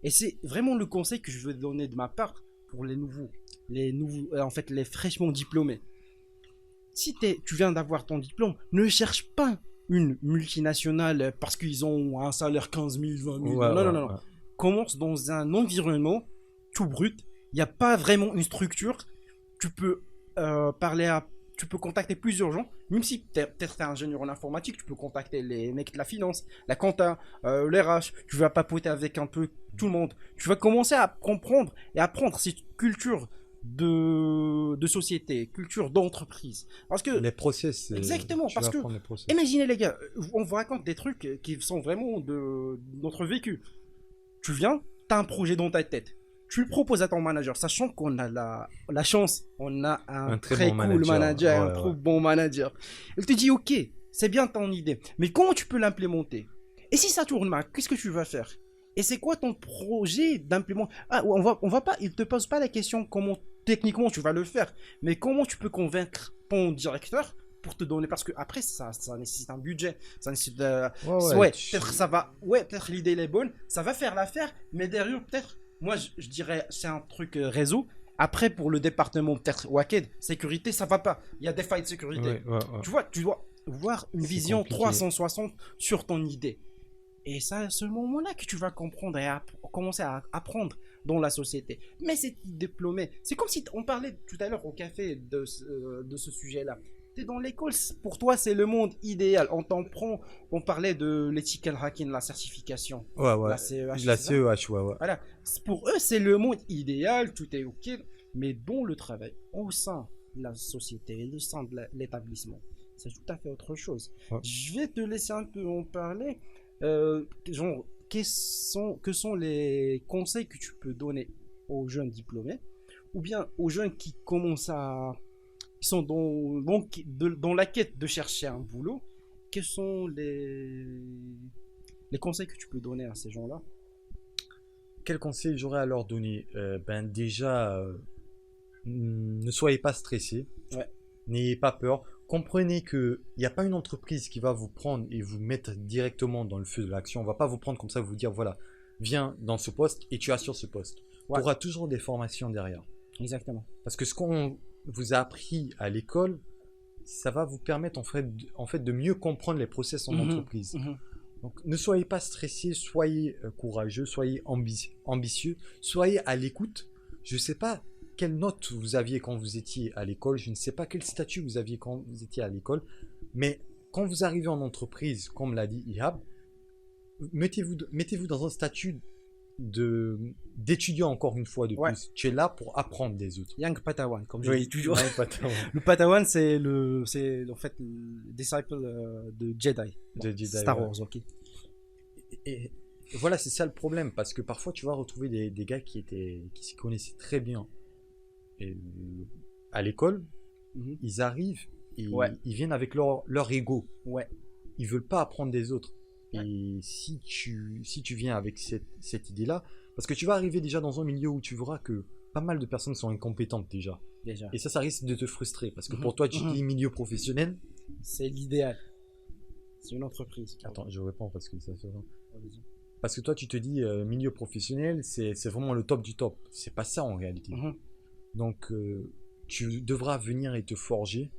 et c'est vraiment le conseil que je veux donner de ma part pour les nouveaux, en fait les fraîchement diplômés. Si tu viens d'avoir ton diplôme, ne cherche pas une multinationale parce qu'ils ont un salaire 15 000, 20 000. Non. Commence dans un environnement tout brut. Il n'y a pas vraiment une structure. Tu peux tu peux contacter plusieurs gens, même si peut-être t'es ingénieur en informatique, tu peux contacter les mecs de la finance, la compta, les RH, tu vas papoter avec un peu tout le monde. Tu vas commencer à comprendre et apprendre cette culture de société, culture d'entreprise. Parce que Les process. exactement, Tu parce vas que apprendre les process. imaginez les gars, on vous raconte des trucs qui sont vraiment de notre vécu. Tu viens, t'as un projet dans ta tête. Tu le proposes à ton manager, sachant qu'on a la chance, on a un très bon cool manager, un Ouais, trop ouais. bon manager. Il te dit, ok, c'est bien ton idée, mais comment tu peux l'implémenter? Et si ça tourne mal, qu'est-ce que tu vas faire? Et c'est quoi ton projet d'implémentation? Ah, on va pas, il te pose pas la question comment techniquement tu vas le faire, mais comment tu peux convaincre ton directeur pour te donner, parce que après ça nécessite un budget, ça nécessite ouais, peut-être ça va, ouais, peut-être l'idée elle est bonne, ça va faire l'affaire, mais derrière peut-être, moi je dirais c'est un truc réseau. Après pour le département peut-être WACED, sécurité ça va pas, il y a des failles de sécurité. Ouais, ouais, ouais. Tu vois, tu dois voir une C'est vision compliqué. 360 sur ton idée. Et c'est à ce moment-là que tu vas comprendre et commencer à apprendre dans la société. Mais c'est diplômé. C'est comme si on parlait tout à l'heure au café de ce sujet-là. Tu es dans l'école, pour toi c'est le monde idéal. On t'en prend, on parlait de l'ethical hacking, la certification. Ouais, ouais. La CEH. La c'est ça CEH, ouais, ouais. Voilà. Pour eux c'est le monde idéal, tout est ok. Mais dans le travail, au sein de la société, au sein de l'établissement, c'est tout à fait autre chose. Ouais. Je vais te laisser un peu en parler. Genre, que sont les conseils que tu peux donner aux jeunes diplômés ou bien aux jeunes qui commencent à... Ils sont dans la quête de chercher un boulot. Quels sont les conseils que tu peux donner à ces gens-là? Quel conseil j'aurais à leur donner? Ben déjà, ne soyez pas stressés. Ouais. N'ayez pas peur. Comprenez qu'il n'y a pas une entreprise qui va vous prendre et vous mettre directement dans le feu de l'action. On ne va pas vous prendre comme ça et vous dire, voilà, viens dans ce poste et tu assures ce poste. Ouais. Tu auras toujours des formations derrière. Exactement. Parce que ce qu'on vous a appris à l'école, ça va vous permettre en fait de mieux comprendre les process en entreprise. Donc ne soyez pas stressés, soyez courageux, soyez ambitieux, soyez à l'écoute. Je ne sais pas quelle note vous aviez quand vous étiez à l'école, je ne sais pas quel statut vous aviez quand vous étiez à l'école, mais quand vous arrivez en entreprise, comme l'a dit Ihab, mettez-vous dans un statut d'étudiant encore une fois de Ouais. plus. Tu es là pour apprendre des autres. Young Padawan, comme je Oui, dis toujours. Young Padawan. Le Padawan, c'est en fait le disciple de Jedi. De Jedi, Star ouais. Wars, ok. Et voilà, c'est ça le problème, parce que parfois tu vas retrouver des gars qui s'y connaissaient très bien. Et à l'école, ils arrivent et Ouais. ils viennent avec leur ego. Ouais. Ils veulent pas apprendre des autres. Ouais. Et si tu viens avec cette idée-là, parce que tu vas arriver déjà dans un milieu où tu verras que pas mal de personnes sont incompétentes déjà. Déjà. Et ça risque de te frustrer, parce que pour toi, tu dis milieu professionnel. C'est l'idéal. C'est une entreprise. Attends, je réponds parce que ça se voit. Parce que toi, tu te dis milieu professionnel, c'est vraiment le top du top. C'est pas ça en réalité. Donc, tu devras venir et te forger.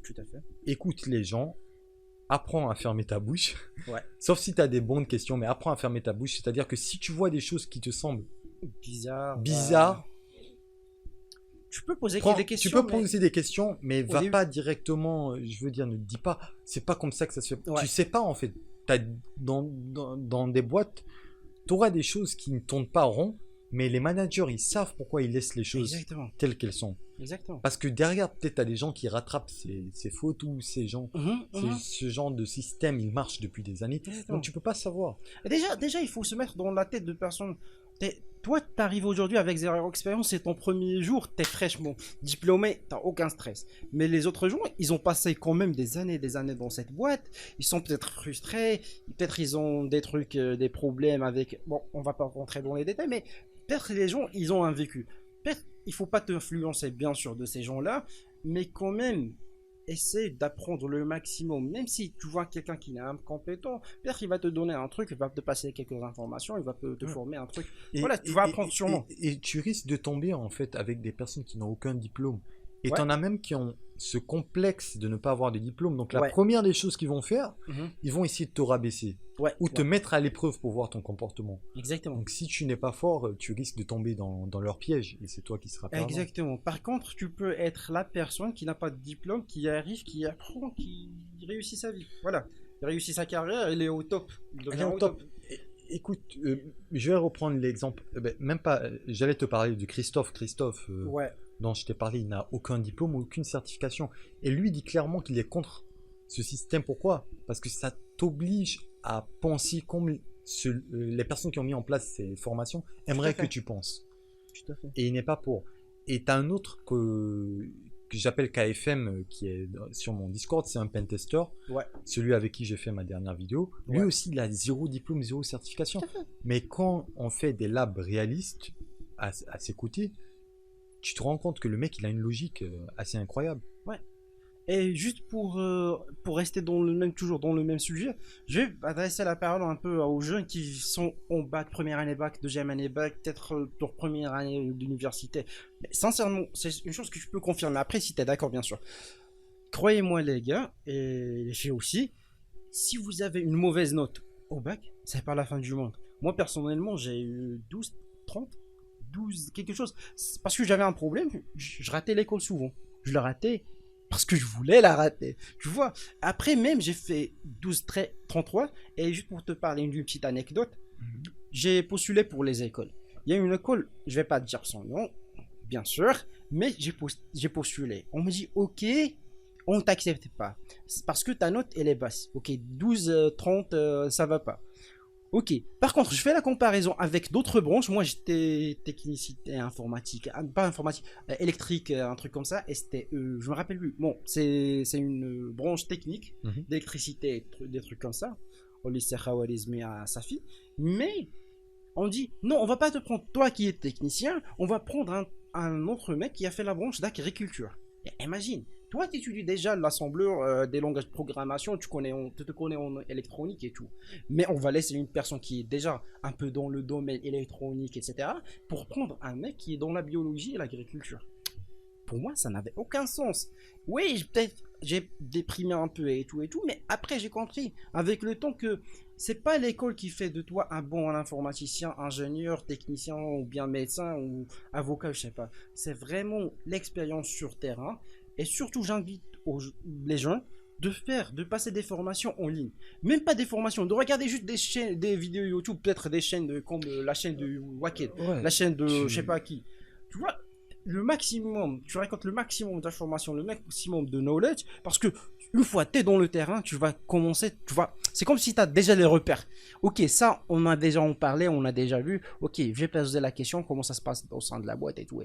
Tout à fait. Écoute les gens. Apprends à fermer ta bouche. Ouais. Sauf si tu as des bonnes questions, mais apprends à fermer ta bouche. C'est-à-dire que si tu vois des choses qui te semblent bizarres, tu peux poser des questions. Tu peux poser des questions, mais va début... pas directement. Je veux dire, ne dis pas. C'est pas comme ça que ça se fait. Ouais. Tu sais pas en fait. Dans des boîtes, tu auras des choses qui ne tournent pas rond, mais les managers, ils savent pourquoi ils laissent les choses telles qu'elles sont. Exactement. Parce que derrière, peut-être, tu as des gens qui rattrapent ces fautes ou ces gens. Ce genre de système, il marche depuis des années. Exactement. Donc, tu peux pas savoir. Déjà, il faut se mettre dans la tête de personnes. Toi, tu arrives aujourd'hui avec zéro expérience, c'est ton premier jour, tu es fraîchement diplômé, tu n'as aucun stress. Mais les autres gens, ils ont passé quand même des années dans cette boîte. Ils sont peut-être frustrés, peut-être ils ont des trucs, des problèmes avec... Bon, on va pas rentrer dans les détails, mais peut-être les gens, ils ont un vécu. Peut-être il faut pas t'influencer, bien sûr, de ces gens-là, mais quand même... Essaie d'apprendre le maximum, même si tu vois quelqu'un qui est incompétent, peut-être qu'il va te donner un truc, il va te passer quelques informations, il va te former un truc. Voilà, tu vas apprendre sûrement. Et tu risques de tomber en fait avec des personnes qui n'ont aucun diplôme. Et Ouais. t'en as même qui ont ce complexe de ne pas avoir de diplôme. Donc la Ouais. première des choses qu'ils vont faire, Mhm. ils vont essayer de te rabaisser Ouais. ou te Ouais. mettre à l'épreuve pour voir ton comportement. Exactement. Donc si tu n'es pas fort, tu risques de tomber dans leur piège et c'est toi qui seras perdant. Exactement. Par contre, tu peux être la personne qui n'a pas de diplôme, qui arrive, qui apprend, qui réussit sa vie. Voilà. Il réussit sa carrière, il est au top. Il devient Allez, au au top. top. Écoute, je vais reprendre l'exemple. Même pas. J'allais te parler de Christophe. Christophe, Ouais. dont je t'ai parlé, il n'a aucun diplôme, aucune certification. Et lui dit clairement qu'il est contre ce système. Pourquoi? Parce que ça t'oblige à penser comme les personnes qui ont mis en place ces formations aimeraient que fait. tu penses. Tout à fait. Et il n'est pas pour. Et t'as un autre que j'appelle KFM, qui est sur mon Discord, c'est un pentester. Ouais. Celui avec qui j'ai fait ma dernière vidéo. Lui Ouais. aussi, il a 0 diplôme, 0 certification. Mais quand on fait des labs réalistes à ses côtés, tu te rends compte que le mec, il a une logique assez incroyable. Et juste pour rester toujours dans le même sujet, je vais adresser la parole un peu aux jeunes qui sont en bac, première année bac, deuxième année bac, peut-être leur première année d'université. Mais sincèrement, c'est une chose que je peux confirmer. Après, si tu es d'accord, bien sûr. Croyez-moi, les gars, et les filles aussi, si vous avez une mauvaise note au bac, c'est pas la fin du monde. Moi, personnellement, j'ai eu 12, 30, 12, quelque chose. C'est parce que j'avais un problème, je ratais l'école souvent. Je la ratais parce que je voulais la rater. Tu vois, après même, j'ai fait 12, 33, et juste pour te parler d'une petite anecdote, j'ai postulé pour les écoles. Il y a une école, je vais pas te dire son nom, bien sûr, mais j'ai postulé. On me dit, ok, on t'accepte pas. C'est parce que ta note, elle est basse. Ok, 12, 30, ça va pas. Ok, par contre, je fais la comparaison avec d'autres branches. Moi, j'étais technicité informatique, pas informatique, électrique, un truc comme ça, et c'était, je me rappelle plus. Bon, c'est une branche technique d'électricité, des trucs comme ça, au lycée Khawarizmi à Safi. Mais on dit, non, on va pas te prendre toi qui es technicien, on va prendre un autre mec qui a fait la branche d'agriculture. Et imagine, toi tu étudies déjà l'assembleur des langages de programmation, tu te connais en électronique et tout. Mais on va laisser une personne qui est déjà un peu dans le domaine électronique, etc., pour prendre un mec qui est dans la biologie et l'agriculture. Pour moi, ça n'avait aucun sens. Oui, peut-être j'ai déprimé un peu et tout, mais après j'ai compris avec le temps que c'est pas l'école qui fait de toi un bon informaticien, ingénieur, technicien ou bien médecin ou avocat, je sais pas. C'est vraiment l'expérience sur terrain. Et surtout, j'invite les gens de passer des formations en ligne. Même pas des formations, de regarder juste des vidéos YouTube, peut-être des chaînes comme la chaîne de Waked, Ouais, la chaîne de je sais pas qui. Tu vois, le maximum, tu récoltes le maximum d'informations, le maximum de knowledge, parce que une fois tu es dans le terrain, tu vas commencer, tu vois, c'est comme si tu as déjà les repères. Ok, ça, on a déjà en parlé, on a déjà vu. Ok, je vais poser la question, comment ça se passe au sein de la boîte et tout.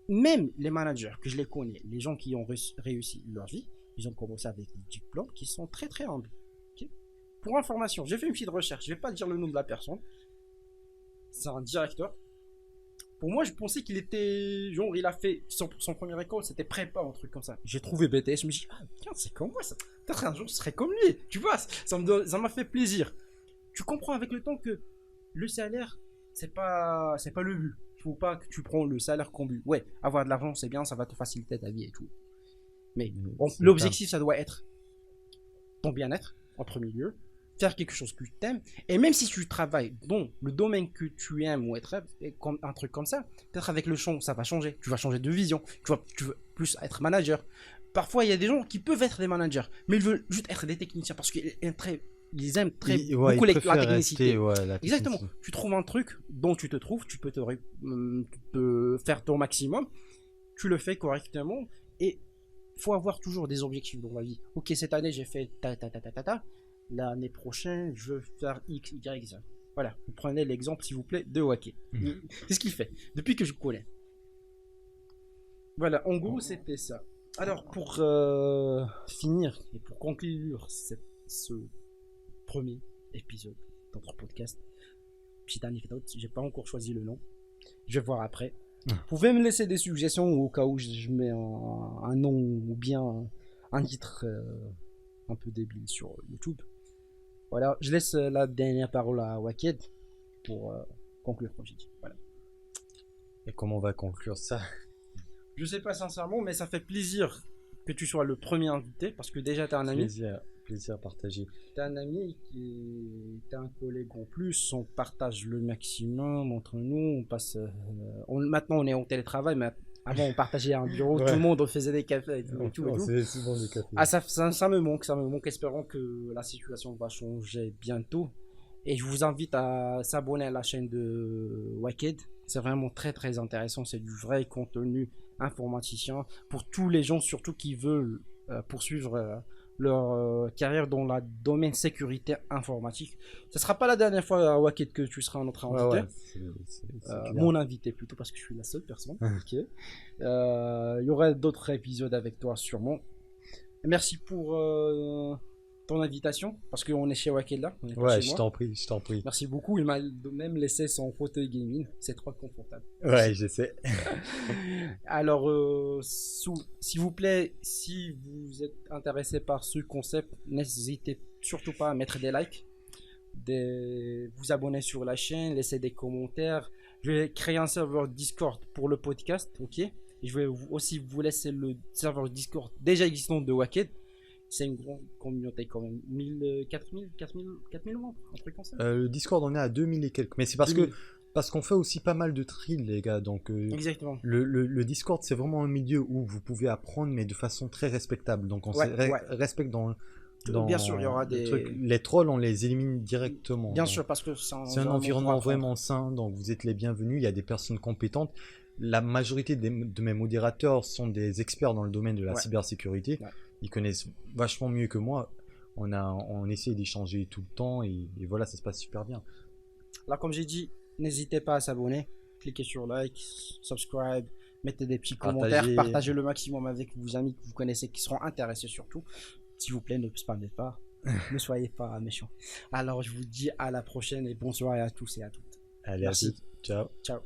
Même les managers que je les connais, les gens qui ont réussi leur vie, ils ont commencé avec des diplômes qui sont très très humbles. Okay. Pour information, j'ai fait une petite recherche, je vais pas dire le nom de la personne. C'est un directeur. Pour moi, je pensais qu'il était. Genre, il a fait son première école, c'était prépa, un truc comme ça. J'ai trouvé BTS, je me suis dit, ah, tiens, c'est comme moi ça. Peut-être un jour, je serai comme lui. Tu vois, ça m'a fait plaisir. Tu comprends avec le temps que le salaire, c'est pas le but. Il faut pas que tu prends le salaire comme but. Ouais, avoir de l'argent, c'est bien, ça va te faciliter ta vie et tout. Mais l'objectif, ça doit être ton bien-être, en premier lieu. Faire quelque chose que tu aimes, et même si tu travailles dans le domaine que tu aimes ou être comme un truc comme ça, peut-être avec le champ ça va changer, tu vas changer de vision, tu veux plus être manager. Parfois il y a des gens qui peuvent être des managers, mais ils veulent juste être des techniciens parce qu'ils aiment beaucoup la technicité. Exactement, tu trouves un truc dont tu te trouves, tu peux te faire ton maximum, tu le fais correctement, et faut avoir toujours des objectifs dans la vie. Ok, cette année j'ai fait ta. L'année prochaine, je veux faire X, Y, Z. Voilà, vous prenez l'exemple, s'il vous plaît, de Waké. C'est ce qu'il fait, depuis que je connais. Voilà, en gros, c'était ça. Alors, pour finir et pour conclure ce premier épisode de notre podcast, petite anecdote, j'ai pas encore choisi le nom. Je vais voir après. Vous pouvez me laisser des suggestions au cas où je mets un nom ou bien un titre un peu débile sur YouTube. Voilà, je laisse la dernière parole à Waked pour conclure, comme j'ai dit. Voilà. Et comment on va conclure ça? Je sais pas sincèrement, mais ça fait plaisir que tu sois le premier invité parce que déjà t'es un ami. Plaisir partagé. T'es un ami t'es un collègue en plus. On partage le maximum entre nous. On passe. Maintenant on est en télétravail, mais avant on partageait un bureau. Tout Ouais. le monde on faisait des cafés et tout et tout. Et tout. C'est souvent des cafés. Ah ça me manque, ça me manque. Espérons que la situation va changer bientôt. Et je vous invite à s'abonner à la chaîne de Waked. C'est vraiment très très intéressant. C'est du vrai contenu informaticien pour tous les gens, surtout qui veulent poursuivre leur carrière dans le domaine sécurité informatique. Ce sera pas la dernière fois à Waked que tu seras notre invité. Ouais, c'est clair. Mon invité plutôt parce que je suis la seule personne. Ok. Il y aurait d'autres épisodes avec toi sûrement. Merci pour ton invitation parce qu'on est chez Waked là. On est pas Ouais, chez je moi. t'en prie. Merci beaucoup. Il m'a même laissé son fauteuil gaming. C'est trop confortable. Ouais, je sais. Alors, s'il vous plaît, si vous êtes intéressé par ce concept, n'hésitez surtout pas à mettre des likes, vous abonner sur la chaîne, laisser des commentaires. Je vais créer un serveur Discord pour le podcast, ok? Et je vais aussi vous laisser le serveur Discord déjà existant de Waked. C'est une grande communauté quand même. 4000 membres, un truc comme ça. Le Discord, on est à 2000 et quelques. Mais c'est parce qu'on fait aussi pas mal de thrills, les gars. Donc, Exactement. le Discord, c'est vraiment un milieu où vous pouvez apprendre, mais de façon très respectable. Donc, on respecte dans bien sûr, il y aura des trucs. Les trolls, on les élimine directement. Bien Donc, sûr, parce que c'est un environnement vraiment sain. Donc, vous êtes les bienvenus. Il y a des personnes compétentes. La majorité de mes modérateurs sont des experts dans le domaine de la cybersécurité. Ouais. Ils connaissent vachement mieux que moi. On essaie d'échanger tout le temps et voilà, ça se passe super bien. Là, comme j'ai dit, n'hésitez pas à s'abonner, cliquez sur like, subscribe, mettez des petits commentaires, partagez le maximum avec vos amis que vous connaissez qui seront intéressés surtout. S'il vous plaît, ne spammez pas, ne soyez pas méchants. Alors, je vous dis à la prochaine et bonsoir à tous et à toutes. Allez, merci. À toutes. Ciao. Ciao.